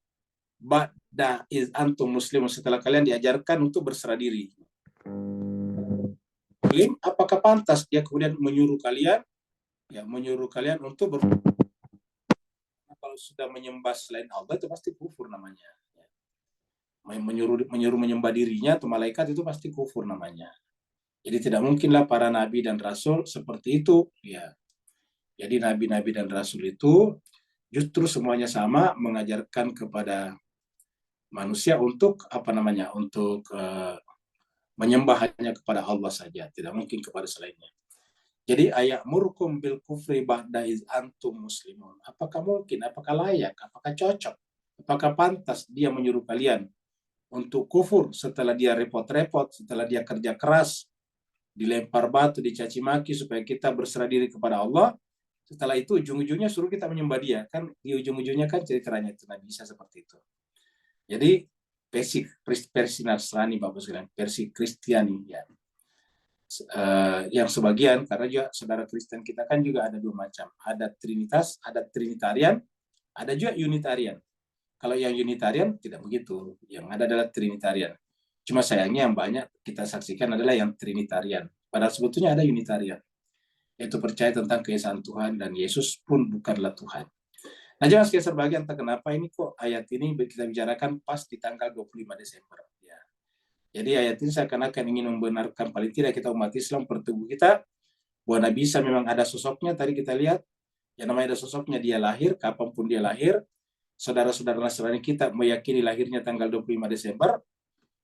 Ba'da iz antum muslimun, setelah kalian diajarkan untuk berserah diri. Apakah pantas dia kemudian menyuruh kalian, ya menyuruh kalian untuk kalau sudah menyembah selain Allah itu pasti kufur namanya. Menyuruh menyembah dirinya atau malaikat itu pasti kufur namanya. Jadi tidak mungkinlah para nabi dan rasul seperti itu, ya. Jadi nabi-nabi dan rasul itu justru semuanya sama, mengajarkan kepada manusia untuk untuk menyembah hanya kepada Allah saja, tidak mungkin kepada selainnya. Jadi ayat murkum bil kufri ba'da iz antum muslimun. Apakah mungkin, apakah layak, apakah cocok, apakah pantas dia menyuruh kalian untuk kufur setelah dia repot-repot, setelah dia kerja keras, dilempar batu, dicaci maki supaya kita berserah diri kepada Allah. Setelah itu ujung-ujungnya suruh kita menyembah dia. Kan di ujung-ujungnya kan ceritanya itu Nabi Isa seperti itu. Jadi versi Nasrani, Bapak sekalian, versi Kristiani, ya. Yang sebagian, karena juga saudara Kristen kita kan juga ada dua macam. Ada Trinitas, ada Trinitarian, ada juga Unitarian. Kalau yang Unitarian tidak begitu. Yang ada adalah Trinitarian. Cuma sayangnya yang banyak kita saksikan adalah yang Trinitarian. Padahal sebetulnya ada Unitarian, yaitu percaya tentang keesaan Tuhan dan Yesus pun bukanlah Tuhan. Nah, jangan sekalian berbahagia, entah kenapa ini kok ayat ini kita bicarakan pas di tanggal 25 Desember. Ya. Jadi ayat ini seakan-akan ingin membenarkan, paling tidak kita umat Islam, perteguh kita, bahwa Nabi Isa memang ada sosoknya. Tadi kita lihat, yang namanya ada sosoknya, dia lahir, kapanpun dia lahir. Saudara-saudara Nasrani kita meyakini lahirnya tanggal 25 Desember,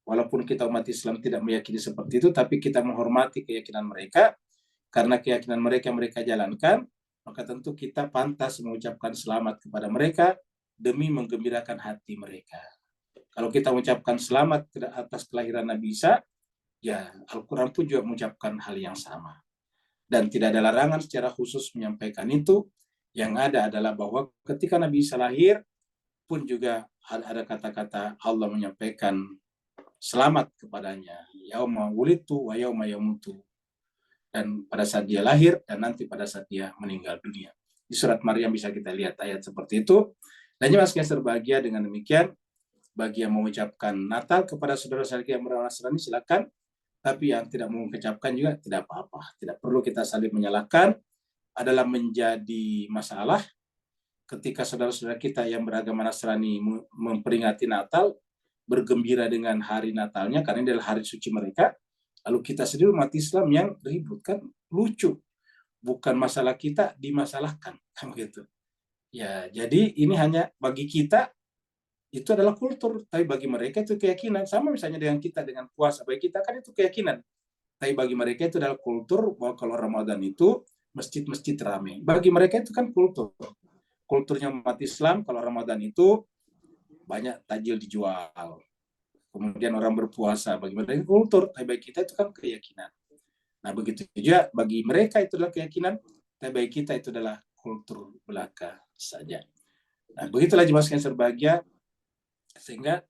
walaupun kita umat Islam tidak meyakini seperti itu, tapi kita menghormati keyakinan mereka, karena keyakinan mereka jalankan, maka tentu kita pantas mengucapkan selamat kepada mereka demi menggembirakan hati mereka. Kalau kita mengucapkan selamat atas kelahiran Nabi Isa, ya Al-Quran pun juga mengucapkan hal yang sama. Dan tidak ada larangan secara khusus menyampaikan itu. Yang ada adalah bahwa ketika Nabi Isa lahir, pun juga ada kata-kata Allah menyampaikan selamat kepadanya. Yauma wulidtu wa yauma yamutu. Dan pada saat dia lahir dan nanti pada saat dia meninggal dunia. Di surat Maryam bisa kita lihat ayat seperti itu. Dan jemaah sekalian berbahagia, dengan demikian bagi yang mengucapkan Natal kepada saudara-saudara yang beragama Nasrani silakan, tapi yang tidak mengucapkan juga tidak apa-apa. Tidak perlu kita saling menyalahkan. Adalah menjadi masalah ketika saudara-saudara kita yang beragama Nasrani memperingati Natal, bergembira dengan hari Natalnya karena ini adalah hari suci mereka. Lalu kita sendiri umat Islam yang ribut, kan lucu. Bukan masalah kita dimasalahkan, kan begitu. Ya, jadi ini hanya bagi kita itu adalah kultur, tapi bagi mereka itu keyakinan. Sama misalnya dengan kita dengan puasa, bagi kita kan itu keyakinan. Tapi bagi mereka itu adalah kultur, bahwa kalau Ramadan itu masjid-masjid ramai. Bagi mereka itu kan kultur. Kulturnya umat Islam kalau Ramadan itu banyak takjil dijual. Kemudian orang berpuasa, bagi mereka kultur, tapi bagi kita itu kan keyakinan. Nah, begitu juga bagi mereka itu adalah keyakinan, tapi bagi kita itu adalah kultur belaka saja. Nah, begitulah jemaah sekalian berbahagia, sehingga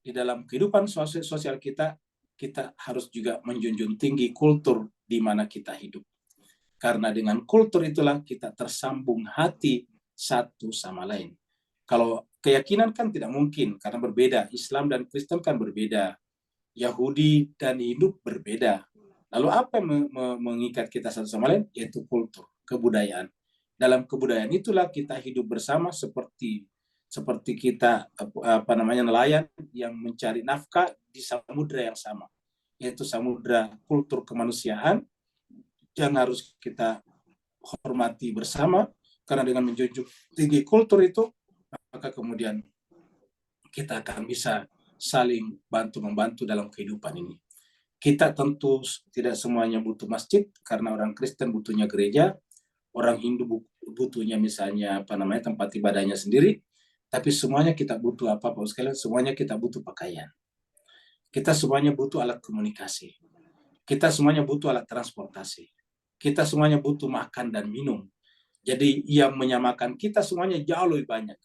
di dalam kehidupan sosial kita, kita harus juga menjunjung tinggi kultur di mana kita hidup. Karena dengan kultur itulah kita tersambung hati satu sama lain. Kalau keyakinan kan tidak mungkin, karena berbeda. Islam dan Kristen kan berbeda. Yahudi dan Hindu berbeda. Lalu apa yang mengikat kita satu sama lain? Yaitu kultur, kebudayaan. Dalam kebudayaan itulah kita hidup bersama seperti kita nelayan yang mencari nafkah di samudra yang sama, yaitu samudra kultur kemanusiaan yang harus kita hormati bersama. Karena dengan menjunjung tinggi kultur itu, maka kemudian kita akan bisa saling bantu-membantu dalam kehidupan ini. Kita tentu tidak semuanya butuh masjid, karena orang Kristen butuhnya gereja, orang Hindu butuhnya misalnya tempat ibadahnya sendiri, tapi semuanya kita butuh apa Bapak sekalian? Semuanya kita butuh pakaian. Kita semuanya butuh alat komunikasi. Kita semuanya butuh alat transportasi. Kita semuanya butuh makan dan minum. Jadi yang menyamakan kita semuanya jauh lebih banyak.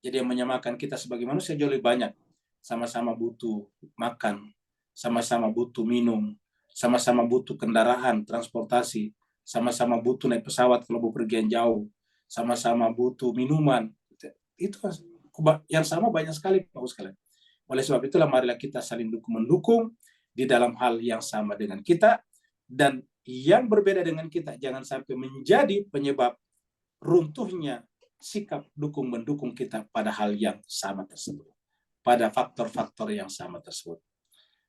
Jadi yang menyamakan kita sebagai manusia jauh lebih banyak. Sama-sama butuh makan, sama-sama butuh minum, sama-sama butuh kendaraan, transportasi, sama-sama butuh naik pesawat kalau bepergian jauh, sama-sama butuh minuman. Itu yang sama banyak sekali Pak sekalian. Oleh sebab itulah marilah kita saling mendukung di dalam hal yang sama dengan kita, dan yang berbeda dengan kita jangan sampai menjadi penyebab runtuhnya sikap dukung-mendukung kita pada hal yang sama tersebut, pada faktor-faktor yang sama tersebut.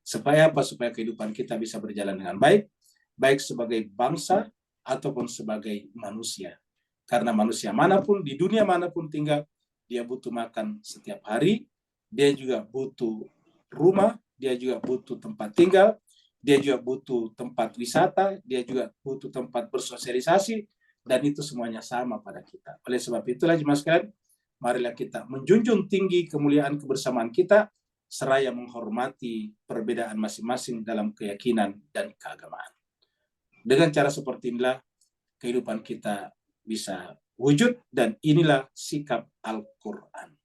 Supaya apa? Supaya kehidupan kita bisa berjalan dengan baik, baik sebagai bangsa ataupun sebagai manusia. Karena manusia manapun, di dunia manapun tinggal, dia butuh makan setiap hari, dia juga butuh rumah, dia juga butuh tempat tinggal, dia juga butuh tempat wisata, dia juga butuh tempat bersosialisasi, dan itu semuanya sama pada kita. Oleh sebab itulah jemaah sekalian, marilah kita menjunjung tinggi kemuliaan kebersamaan kita, seraya menghormati perbedaan masing-masing dalam keyakinan dan keagamaan. Dengan cara seperti inilah kehidupan kita bisa wujud, dan inilah sikap Al-Quran.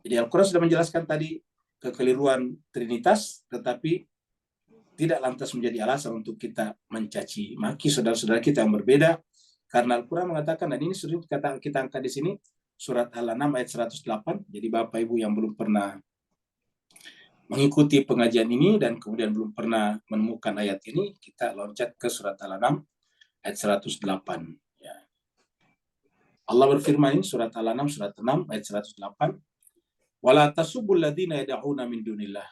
Jadi Al-Quran sudah menjelaskan tadi kekeliruan Trinitas, tetapi tidak lantas menjadi alasan untuk kita mencaci maki saudara-saudara kita yang berbeda, karena Al-Quran mengatakan, dan ini sudah kita angkat di sini, surat Al-An'am ayat 108. Jadi Bapak Ibu yang belum pernah mengikuti pengajian ini dan kemudian belum pernah menemukan ayat ini, kita loncat ke surat Al-An'am ayat 108. Ya. Allah berfirman ini surat Al-An'am surat 6 ayat 108. Wala tasubbul ladzina yad'una min dunillah.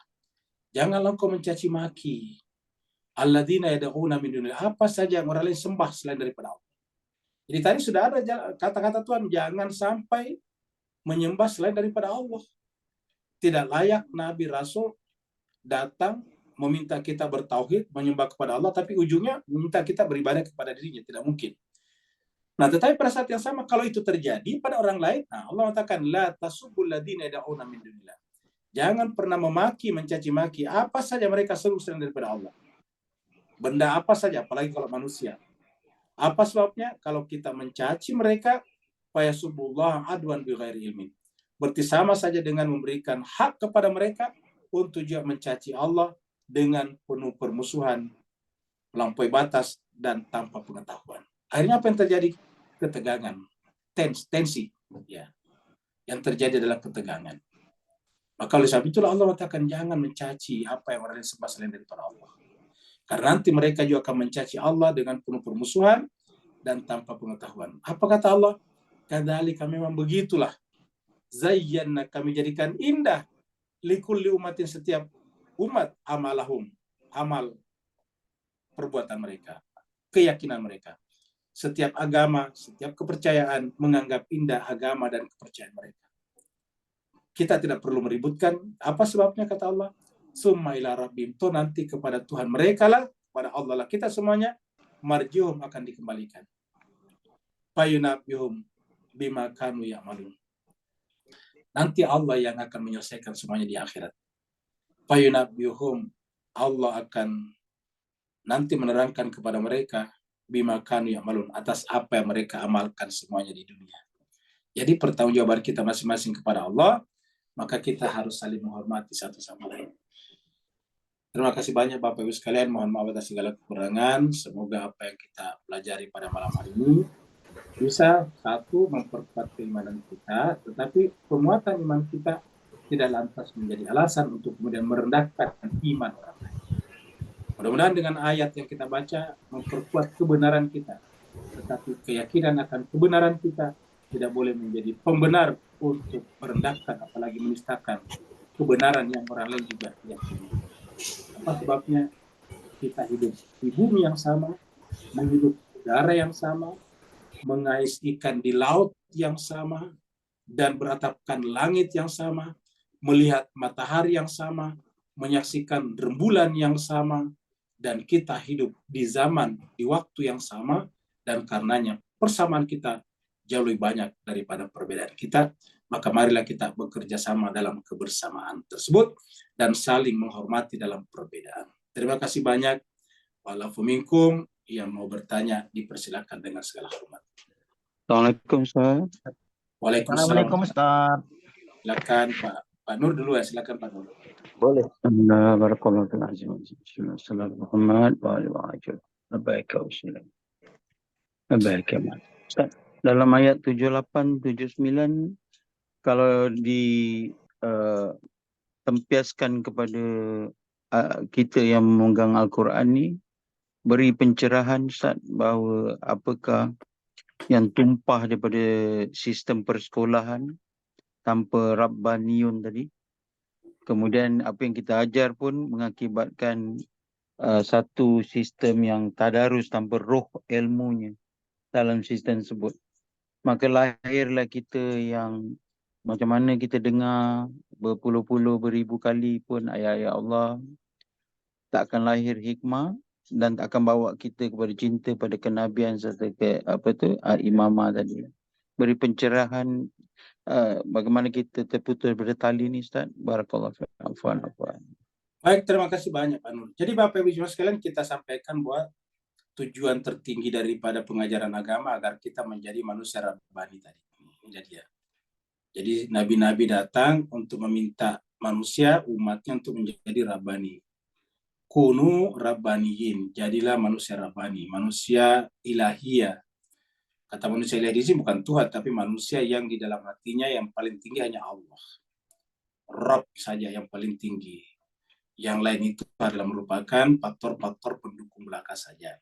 Janganlah engkau mencaci maki alladzina yad'una min dunillah, apa saja yang orang lain sembah selain daripada Allah. Jadi tadi sudah ada kata-kata Tuhan, jangan sampai menyembah selain daripada Allah. Tidak layak Nabi Rasul datang meminta kita bertauhid, menyembah kepada Allah, tapi ujungnya meminta kita beribadah kepada dirinya. Tidak mungkin. Nah, tetapi pada saat yang sama, kalau itu terjadi pada orang lain, nah Allah mengatakan, la tasubbul ladzina yad'una min dunillah. Jangan pernah memaki, mencaci maki apa saja mereka seru selain daripada Allah. Benda apa saja, apalagi kalau manusia. Apa sebabnya? Kalau kita mencaci mereka, fayasubullah adwan bighairi ilmin. Berarti sama saja dengan memberikan hak kepada mereka untuk juga mencaci Allah dengan penuh permusuhan, melampaui batas, dan tanpa pengetahuan. Akhirnya apa yang terjadi? Ketegangan, tensi. Ya. Yang terjadi adalah ketegangan. Maka oleh sebab itulah Allah mengatakan jangan mencaci apa yang orang lain sembah selain daripada Allah. Karena nanti mereka juga akan mencaci Allah dengan penuh permusuhan dan tanpa pengetahuan. Apa kata Allah? Kadzalika, memang begitulah. Zayyana, kami jadikan indah likulli umatin, setiap umat, amalahum, amal perbuatan mereka, keyakinan mereka. Setiap agama, setiap kepercayaan menganggap indah agama dan kepercayaan mereka. Kita tidak perlu meributkan. Apa sebabnya kata Allah? Summa ila rabbim, to nanti kepada Tuhan mereka lah, kepada Allah lah kita semuanya marjium akan dikembalikan. Fayunabihum bima kanu ya'malun. Nanti Allah yang akan menyelesaikan semuanya di akhirat. Fayunabihum, Allah akan nanti menerangkan kepada mereka bima kanu ya'malun, atas apa yang mereka amalkan semuanya di dunia. Jadi pertanggungjawaban kita masing-masing kepada Allah, maka kita harus saling menghormati satu sama lain. Terima kasih banyak Bapak Ibu sekalian, mohon maaf atas segala kekurangan. Semoga apa yang kita pelajari pada malam hari ini bisa, satu, memperkuat keimanan kita, tetapi penguatan iman kita tidak lantas menjadi alasan untuk kemudian merendahkan iman orang lain. Mudah-mudahan dengan ayat yang kita baca memperkuat kebenaran kita, tetapi keyakinan akan kebenaran kita tidak boleh menjadi pembenar untuk merendahkan, apalagi menistakan kebenaran yang orang lain juga yakini. Apa sebabnya? Kita hidup di bumi yang sama, menghidup udara yang sama, mengais ikan di laut yang sama, dan beratapkan langit yang sama, melihat matahari yang sama, menyaksikan rembulan yang sama, dan kita hidup di zaman, di waktu yang sama, dan karenanya persamaan kita jauh lebih banyak daripada perbedaan kita, maka marilah kita bekerja sama dalam kebersamaan tersebut dan saling menghormati dalam perbedaan. Terima kasih banyak. Wa'alaikum minkum, yang mau bertanya dipersilakan dengan segala hormat. Assalamualaikum Ustaz. Waalaikumsalam. Assalamualaikum Ustaz. Silakan Pak Nur dulu ya, silakan Pak Nur. Boleh. Alhamdulillah, barakallahu fil azim. Assalamualaikum Muhammad wa alihi wa sahbihi. Baik ya, Mas. Ustaz, dalam ayat 78 79 kalau tempiaskan kepada kita yang memegang Al-Quran ni, beri pencerahan Ustaz bahawa apakah yang tumpah daripada sistem persekolahan tanpa Rabbaniyun tadi. Kemudian apa yang kita ajar pun mengakibatkan satu sistem yang tadarus tanpa roh ilmunya dalam sistem tersebut. Maka lahirlah kita yang macam mana kita dengar berpuluh-puluh beribu kali pun ayat-ayat Allah, tak akan lahir hikmah dan tak akan bawa kita kepada cinta pada kenabian serta imamah tadi. Beri pencerahan bagaimana kita terputus pada tali ni Ustaz. Barakallahu fiikum. Baik, terima kasih banyak Pak Nur. Jadi Bapak Ibu semua sekalian, kita sampaikan bahwa tujuan tertinggi daripada pengajaran agama agar kita menjadi manusia rabbani tadi. Ini dia. Jadi nabi-nabi datang untuk meminta manusia, umatnya untuk menjadi rabbani. Kunu rabbaniyin, jadilah manusia rabbani, manusia ilahiyah. Kata manusia ilahiyah di sini bukan Tuhan, tapi manusia yang di dalam hatinya yang paling tinggi hanya Allah. Rabb saja yang paling tinggi. Yang lain itu adalah merupakan faktor-faktor pendukung belaka saja.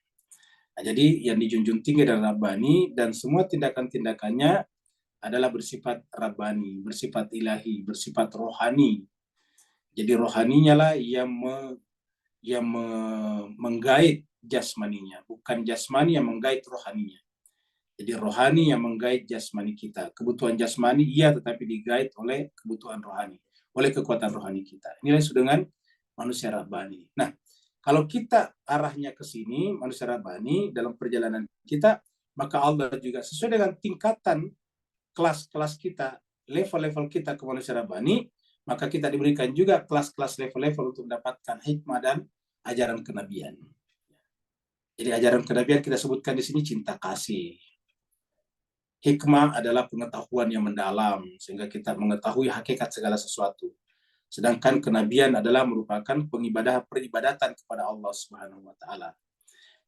Nah, jadi yang dijunjung tinggi adalah Rabbani, dan semua tindakan-tindakannya adalah bersifat Rabbani, bersifat ilahi, bersifat rohani. Jadi rohaninya lah yang menggait jasmaninya, bukan jasmani yang menggait rohaninya. Jadi rohani yang menggait jasmani kita. Kebutuhan jasmani iya, tetapi digait oleh kebutuhan rohani, oleh kekuatan rohani kita. Inilah disebut dengan manusia Rabbani. Nah, kalau kita arahnya ke sini, manusia Rabbani dalam perjalanan kita, maka Allah juga sesuai dengan tingkatan kelas-kelas kita, level-level kita ke manusia Rabbani, maka kita diberikan juga kelas-kelas level-level untuk mendapatkan hikmah dan ajaran kenabian. Jadi ajaran kenabian kita sebutkan di sini cinta kasih. Hikmah adalah pengetahuan yang mendalam, sehingga kita mengetahui hakikat segala sesuatu. Sedangkan kenabian adalah merupakan peribadatan kepada Allah Subhanahu wa taala.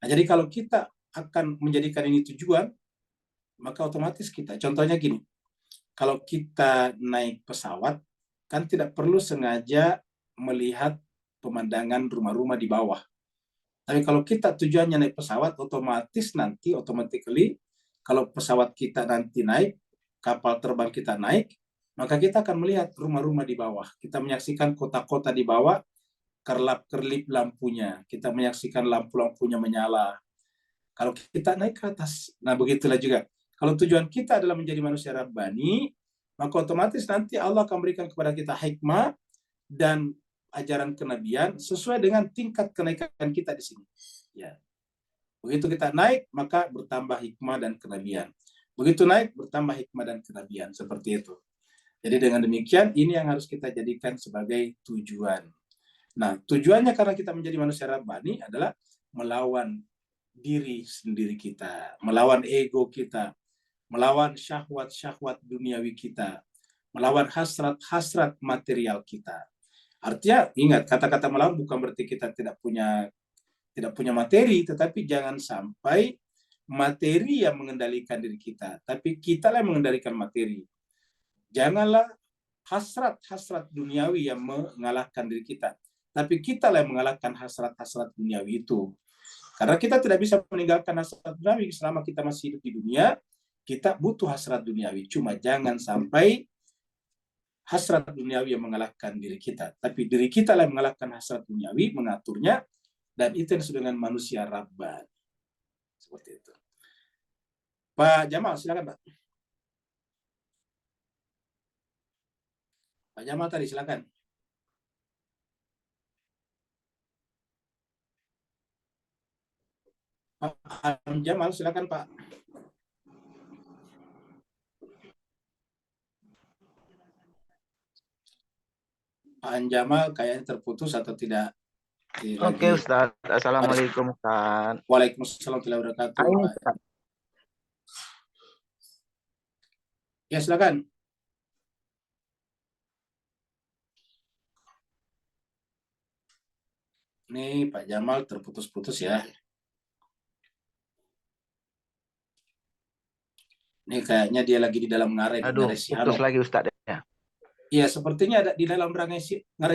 Nah, jadi kalau kita akan menjadikan ini tujuan, maka otomatis kita, contohnya gini, kalau kita naik pesawat, kan tidak perlu sengaja melihat pemandangan rumah-rumah di bawah. Tapi kalau kita tujuannya naik pesawat, otomatis nanti, automatically, kalau pesawat kita nanti naik, kapal terbang kita naik, maka kita akan melihat rumah-rumah di bawah. Kita menyaksikan kota-kota di bawah, kerlap-kerlip lampunya. Kita menyaksikan lampu-lampunya menyala. Kalau kita naik ke atas, nah begitulah juga. Kalau tujuan kita adalah menjadi manusia Rabbani, maka otomatis nanti Allah akan berikan kepada kita hikmah dan ajaran kenabian sesuai dengan tingkat kenaikan kita di sini. Ya. Begitu kita naik, maka bertambah hikmah dan kenabian. Begitu naik, bertambah hikmah dan kenabian. Seperti itu. Jadi dengan demikian, ini yang harus kita jadikan sebagai tujuan. Nah, tujuannya karena kita menjadi manusia Rabbani adalah melawan diri sendiri kita, melawan ego kita, melawan syahwat-syahwat duniawi kita, melawan hasrat-hasrat material kita. Artinya, ingat, kata-kata melawan bukan berarti kita tidak punya materi, tetapi jangan sampai materi yang mengendalikan diri kita, tapi kita yang mengendalikan materi. Janganlah hasrat-hasrat duniawi yang mengalahkan diri kita, tapi kita yang mengalahkan hasrat-hasrat duniawi itu. Karena kita tidak bisa meninggalkan hasrat duniawi selama kita masih hidup di dunia, kita butuh hasrat duniawi. Cuma jangan sampai hasrat duniawi yang mengalahkan diri kita, tapi diri kita yang mengalahkan hasrat duniawi, mengaturnya. Dan itu yang disebut dengan manusia Rabbani. Seperti itu. Pak Jamal, silakan Pak. Pak Jamal tadi silakan. Pak Jamal silakan Pak. Pak Jamal kayaknya terputus atau tidak Oke, lagi. Ustaz. Assalamualaikum, Ustaz. Waalaikumsalam warahmatullahi wabarakatuh. Ini, Pak. Ustaz. Ya silakan. Nih Pak Jamal terputus-putus ya. Ini kayaknya dia lagi di dalam ngarai. Aduh, putus lagi, Ustaz. Ya. Iya, sepertinya ada di dalam ngarai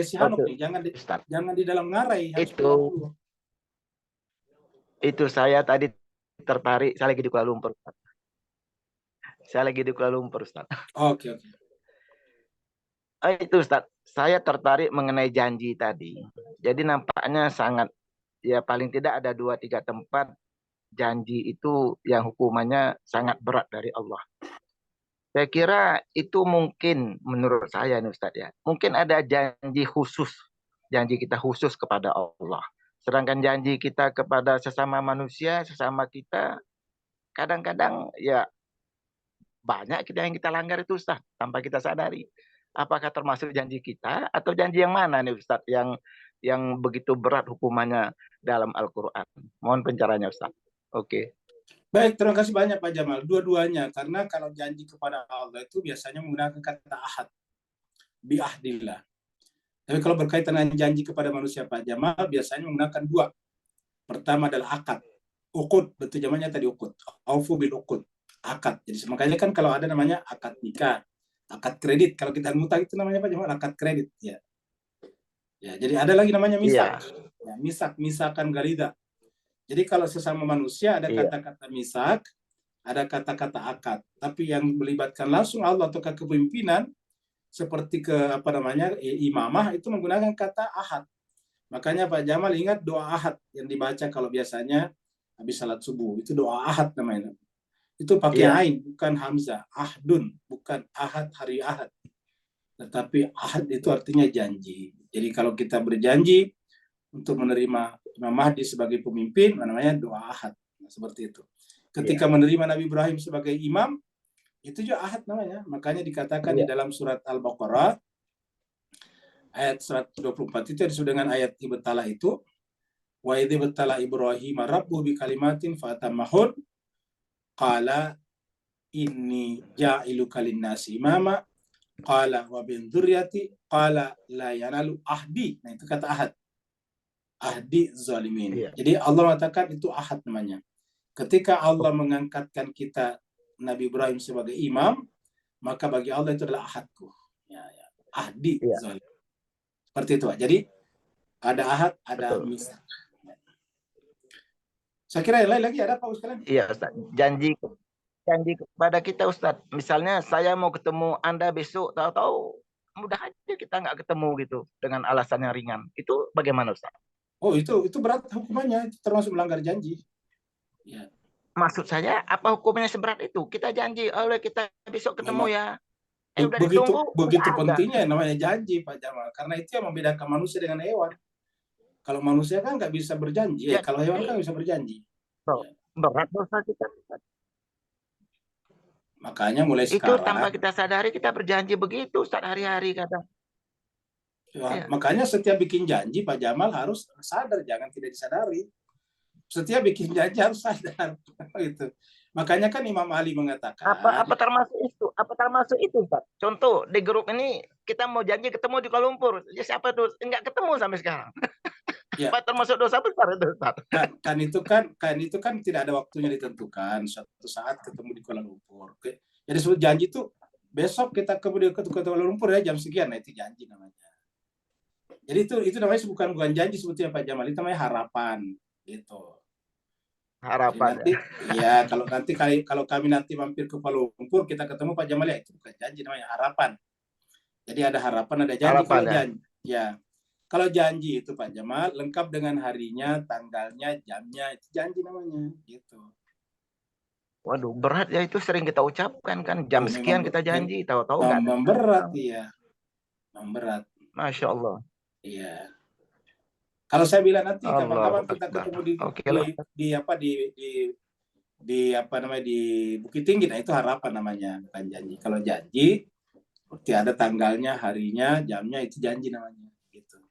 Sihanok nih. Ustaz. Jangan di dalam ngarai. Itu saya tadi tertarik. Saya lagi di Kuala Lumpur, Ustaz. Oke. Itu, Ustaz. Saya tertarik mengenai janji tadi. Jadi nampaknya sangat, ya paling tidak ada 2-3 tempat janji itu yang hukumannya sangat berat dari Allah. Saya kira itu mungkin menurut saya nih Ustaz ya. Mungkin ada janji kita khusus kepada Allah. Sedangkan janji kita kepada sesama manusia, sesama kita, kadang-kadang ya banyak yang kita langgar itu Ustaz, tanpa kita sadari. Apakah termasuk janji kita atau janji yang mana nih Ustaz yang begitu berat hukumannya dalam Al-Quran? Mohon pencerahannya Ustaz. Oke. Baik, terima kasih banyak Pak Jamal. Dua-duanya, karena kalau janji kepada Allah itu biasanya menggunakan kata ahad, biahdillah. Tapi kalau berkaitan dengan janji kepada manusia Pak Jamal, biasanya menggunakan 2. Pertama adalah akad, uqud, betul jamannya tadi uqud, aufu bil uqud, akad. Jadi makanya kan kalau ada namanya akad nikah, akad kredit. Kalau kita ngutang itu namanya Pak Jamal akad kredit. Ya, jadi ada lagi namanya misak. Ya, misakan galida. Jadi kalau sesama manusia ada kata-kata misak, ada kata-kata akad. Tapi yang melibatkan langsung Allah atau kepemimpinan seperti imamah itu menggunakan kata ahad. Makanya Pak Jamal ingat doa ahad yang dibaca kalau biasanya habis salat subuh. Itu doa ahad namanya. Itu pakai ain, bukan hamzah. Ahdun, bukan ahad hari ahad. Tetapi ahad itu artinya janji. Jadi kalau kita berjanji untuk menerima Imam Mahdi sebagai pemimpin, namanya doa ahad. Nah, seperti itu. Ketika menerima Nabi Ibrahim sebagai imam, itu juga ahad namanya. Makanya dikatakan di dalam surat Al-Baqarah, ayat 124 itu disebut dengan ayat ibtalah itu. Wa idh ibtala Ibrahim rabbuhu bi kalimatin fatammahun qala inni ja'iluka lin-nasi imama qala wa bin dzurriyyati qala la yanalu ahdi. Nah, itu kata ahad. Ahdi zalimin. Jadi Allah mengatakan itu ahad namanya. Ketika Allah mengangkatkan kita Nabi Ibrahim sebagai imam, maka bagi Allah itu adalah ahadku. Ahdi zalimin. Seperti itu, Pak. Jadi ada ahad, ada misak. Saya kira yang lain lagi ada Pak sekalian. Iya Ustaz. Janji kepada kita Ustaz. Misalnya saya mau ketemu Anda besok, tahu-tahu mudah aja kita nggak ketemu gitu dengan alasan yang ringan. Itu bagaimana Ustaz? Oh, itu berat hukumannya, itu termasuk melanggar janji. Ya. Maksud saya apa hukumnya seberat itu? Kita janji, oleh kita besok ketemu ya. Udah begitu pentingnya namanya janji Pak Jamal, karena itu yang membedakan manusia dengan hewan. Kalau manusia kan nggak bisa berjanji, kalau hewan kan bisa berjanji. Berat dosa kita. Makanya mulai itu sekarang. Itu tanpa kita sadari kita berjanji begitu sehari-hari kadang. Makanya setiap bikin janji Pak Jamal harus sadar, jangan tidak disadari. Setiap bikin janji harus sadar. Gitu. Makanya kan Imam Ali mengatakan. Apa termasuk itu? Apa termasuk itu, Pak? Contoh di grup ini kita mau janji ketemu di Kuala Lumpur. Ya siapa tuh enggak ketemu sampai sekarang? Ya. Pak, termasuk dosa besar itu, Pak. Kan itu kan tidak ada waktunya ditentukan. Suatu saat ketemu di Kuala Lumpur. Jadi sebut janji itu besok kita ke Kuala Lumpur ya jam sekian. Nah itu janji namanya. Jadi itu namanya bukan janji sebetulnya Pak Jamal, itu namanya harapan gitu. Harapan. Nanti, kalau kami nanti mampir ke Kuala Lumpur kita ketemu Pak Jamal, ya itu bukan janji, namanya harapan. Jadi ada harapan, ada janji. Harapan, kalau janji itu Pak Jamal lengkap dengan harinya, tanggalnya, jamnya, itu janji namanya gitu. Waduh, berat ya, itu sering kita ucapkan kan, jam sekian kita janji, tahu-tahu nggak ada. Berat ya. memang berat. Masya Allah. Iya. Kalau saya bilang nanti Allahu kapan-kapan kita Akbar. ketemu Oke lah. di apa namanya di Bukit Tinggi, nah itu harapan namanya, bukan janji. Kalau janji seperti ada tanggalnya, harinya, jamnya, itu janji namanya gitu.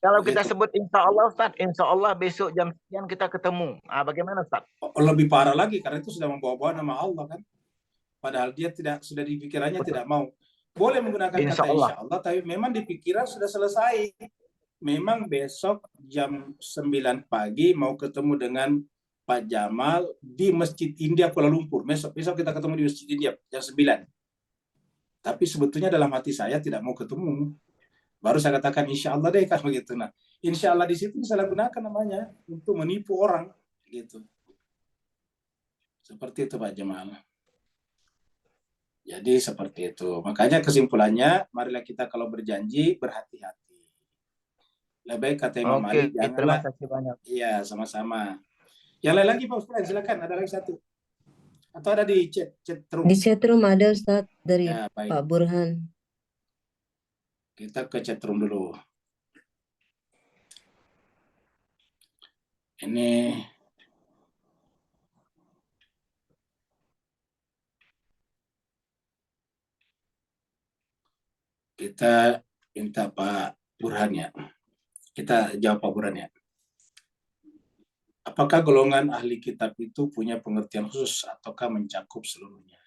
Kalau kita Begitu. sebut insya Allah Ustaz, insya Allah besok jam sekian kita ketemu. Bagaimana Ustaz? Lebih parah lagi karena itu sudah membawa-bawa nama Allah kan. Padahal dia sudah di pikirannya tidak mau. Boleh menggunakan Insya kata Allah. insya Allah, tapi memang di pikiran sudah selesai. Memang besok jam 9 pagi mau ketemu dengan Pak Jamal di Masjid India Kuala Lumpur. Besok kita ketemu di Masjid India jam 9. Tapi sebetulnya dalam hati saya tidak mau ketemu. Baru saya katakan insya Allah deh kalau begitu. Nah, insya Allah di situ saya gunakan namanya untuk menipu orang gitu. Seperti itu Pak Jamal. Jadi seperti itu. Makanya kesimpulannya, marilah kita kalau berjanji berhati-hati. Lebih baik kata Imam Ali, Terima janganlah. kasih banyak. Iya, sama-sama. Yang lain lagi Pak Ustaz, silakan. Ada lagi satu. Atau ada di chat room? Di chat room ada Ustaz dari Ya, baik. Pak Burhan. Kita ke chat room dulu. Ini kita minta Pak Burhan ya. Kita jawab Pak Burhan ya. Apakah golongan ahli kitab itu punya pengertian khusus ataukah mencakup seluruhnya?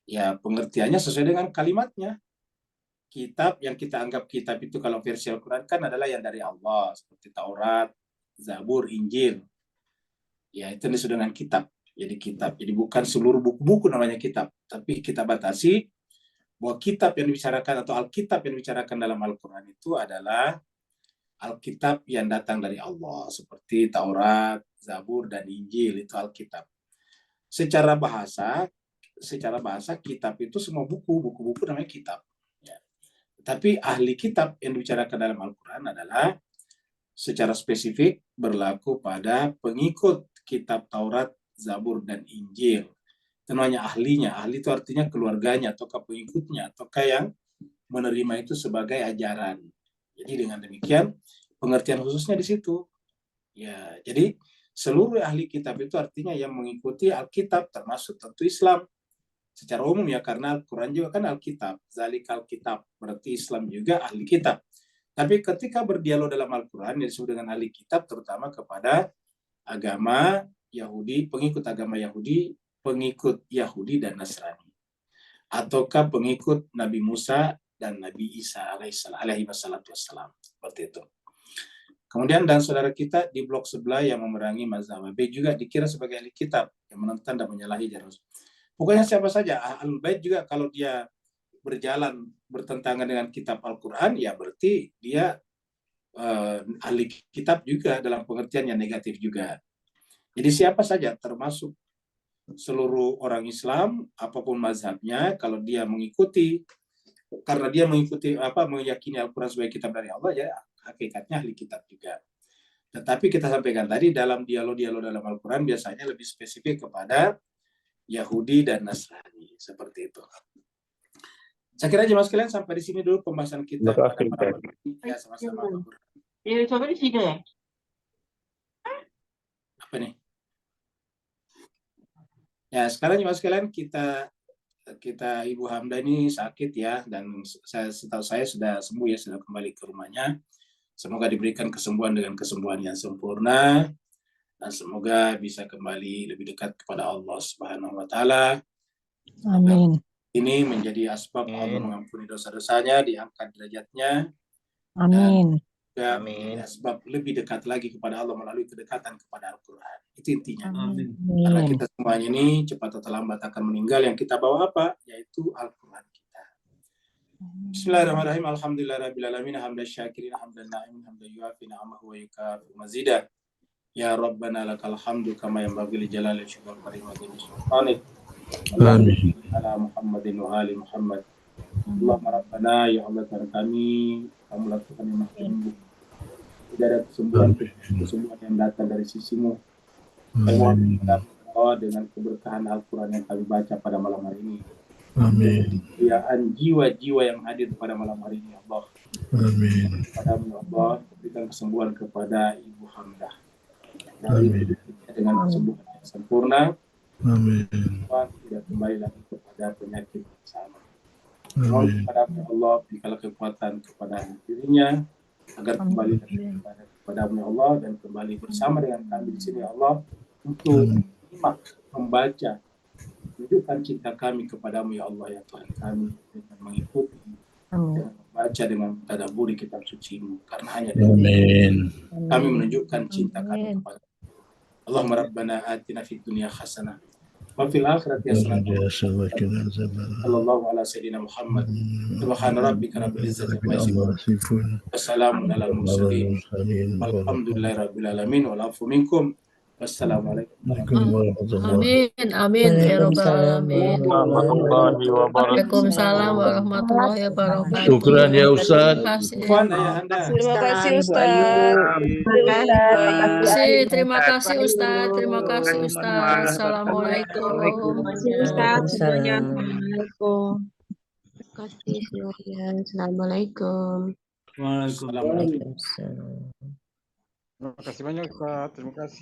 Ya, pengertiannya sesuai dengan kalimatnya. Kitab yang kita anggap kitab itu kalau versi Al-Quran kan adalah yang dari Allah, seperti Taurat, Zabur, Injil. Ya, itu disebut dengan kitab. Jadi kitab. Jadi bukan seluruh buku-buku namanya kitab. Tapi kita batasi bahwa kitab yang dibicarakan atau Alkitab yang dibicarakan dalam Al-Quran itu adalah Alkitab yang datang dari Allah, seperti Taurat, Zabur, dan Injil, itu Alkitab. Secara bahasa kitab itu semua buku-buku namanya kitab. Ya. Tapi ahli kitab yang dibicarakan dalam Al-Quran adalah secara spesifik berlaku pada pengikut kitab Taurat, Zabur, dan Injil. Itu namanya ahlinya. Ahli itu artinya keluarganya, ataukah pengikutnya, ataukah yang menerima itu sebagai ajaran. Jadi dengan demikian pengertian khususnya di situ. Ya, jadi seluruh ahli kitab itu artinya yang mengikuti Alkitab, termasuk tentu Islam secara umum ya, karena Al-Quran juga kan Alkitab. Zalikal kitab, berarti Islam juga ahli kitab. Tapi ketika berdialog dalam Al-Quran disebut dengan ahli kitab terutama kepada agama Yahudi, pengikut agama Yahudi, pengikut Yahudi dan Nasrani. Ataukah pengikut Nabi Musa dan Nabi Isa alaihi wassalam. Seperti itu. Kemudian dan saudara kita di blok sebelah yang memerangi mazhab B juga dikira sebagai ahli kitab yang menentang dan menyalahi jalan. Pokoknya siapa saja Ahlul Bait juga kalau dia berjalan bertentangan dengan kitab Al-Quran ya berarti dia ahli kitab juga dalam pengertian yang negatif juga. Jadi siapa saja termasuk seluruh orang Islam apapun mazhabnya kalau dia mengikuti karena dia meyakini Al-Quran sebagai kitab dari Allah ya hakikatnya ahli kitab juga. Tetapi kita sampaikan tadi dalam dialog-dialog dalam Al-Quran biasanya lebih spesifik kepada Yahudi dan Nasrani seperti itu. Saya kira jemaah sekalian sampai di sini dulu pembahasan kita. Ya sama-sama. Ya coba di sini ya. Apa nih? Ya sekarang jemaah sekalian kita Ibu Hamda ini sakit ya dan setahu saya sudah sembuh ya, sudah kembali ke rumahnya. Semoga diberikan kesembuhan dengan kesembuhan yang sempurna dan semoga bisa kembali lebih dekat kepada Allah Subhanahu wa taala. Amin. Ini menjadi asbab Allah mengampuni dosa-dosanya, diangkat derajatnya. Amin. Dan juga asbab lebih dekat lagi kepada Allah melalui kedekatan kepada Al-Quran. Itu intinya. Amin. Karena kita semuanya ini cepat atau lambat akan meninggal, yang kita bawa apa? Yaitu Al-Quran kita. Bismillahirrahmanirrahim. Alhamdulillahirrahmanirrahim. Hamdan syakirin, hamdan na'imin, hamdan yuafi na'amahu wa yukafi mazidah. Ya Rabbana lakal hamdu kama yanbaghi li jalali syukur karim wa sultanik. Amin. Ala Muhammadin wa ali Muhammad. Allahumma Rabbana ya Allah Tuhan kami, kamu lakukan yang maha. Tidak ada kesembuhan yang datang dari sisimu. Allah dengan keberkahan Al-Quran yang kami baca pada malam hari ini. Amin. Kemuliaan jiwa-jiwa yang hadir pada malam hari ini, Allah. Amin. Padamu, ya Allah, berikan kesembuhan kepada Ibu Hamdah dari Amin. dengan kesembuhan yang sempurna. Amin. Tuhan tidak kembali lagi kepada penyakit yang sama. Mohon Amin. kepada Allah, berikanlah kekuatan kepada dirinya agar kembali kepadamu, ya Allah, dan kembali bersama dengan kami di sini, ya Allah, untuk membaca, menunjukkan cinta kami kepadamu, ya Allah, ya Tuhan kami, dengan mengikuti dan membaca dengan tadabburi kitab suci-Mu, karena hanya dari kami menunjukkan cinta kami kepada Allahumma rabbana atina fid dunya hasanah wa fil akhirati hasanah sallallahu ala sayyidina Muhammad subhana rabbika rabbil izzati amma yasifun wassalamun alal mursalin walhamdulillahi rabbil alamin wal afu minkum. Wassalamualaikum warahmatullahi Amin, amin ya robbal alamin. Warahmatullahi wabarakatuh. Waalaikumsalam warahmatullahi wabarakatuh. Syukran ya Ustaz. Terima kasih. wabarakatuh. Ayahanda. Terima kasih Ustaz. Terima kasih Ustaz. Terima kasih Ustaz. Assalamualaikum. Waalaikumsalam. Terima kasih semuanya. Assalamualaikum. Waalaikumsalam. Waalaikumsalam. Terima kasih banyak Ustaz. Terima kasih.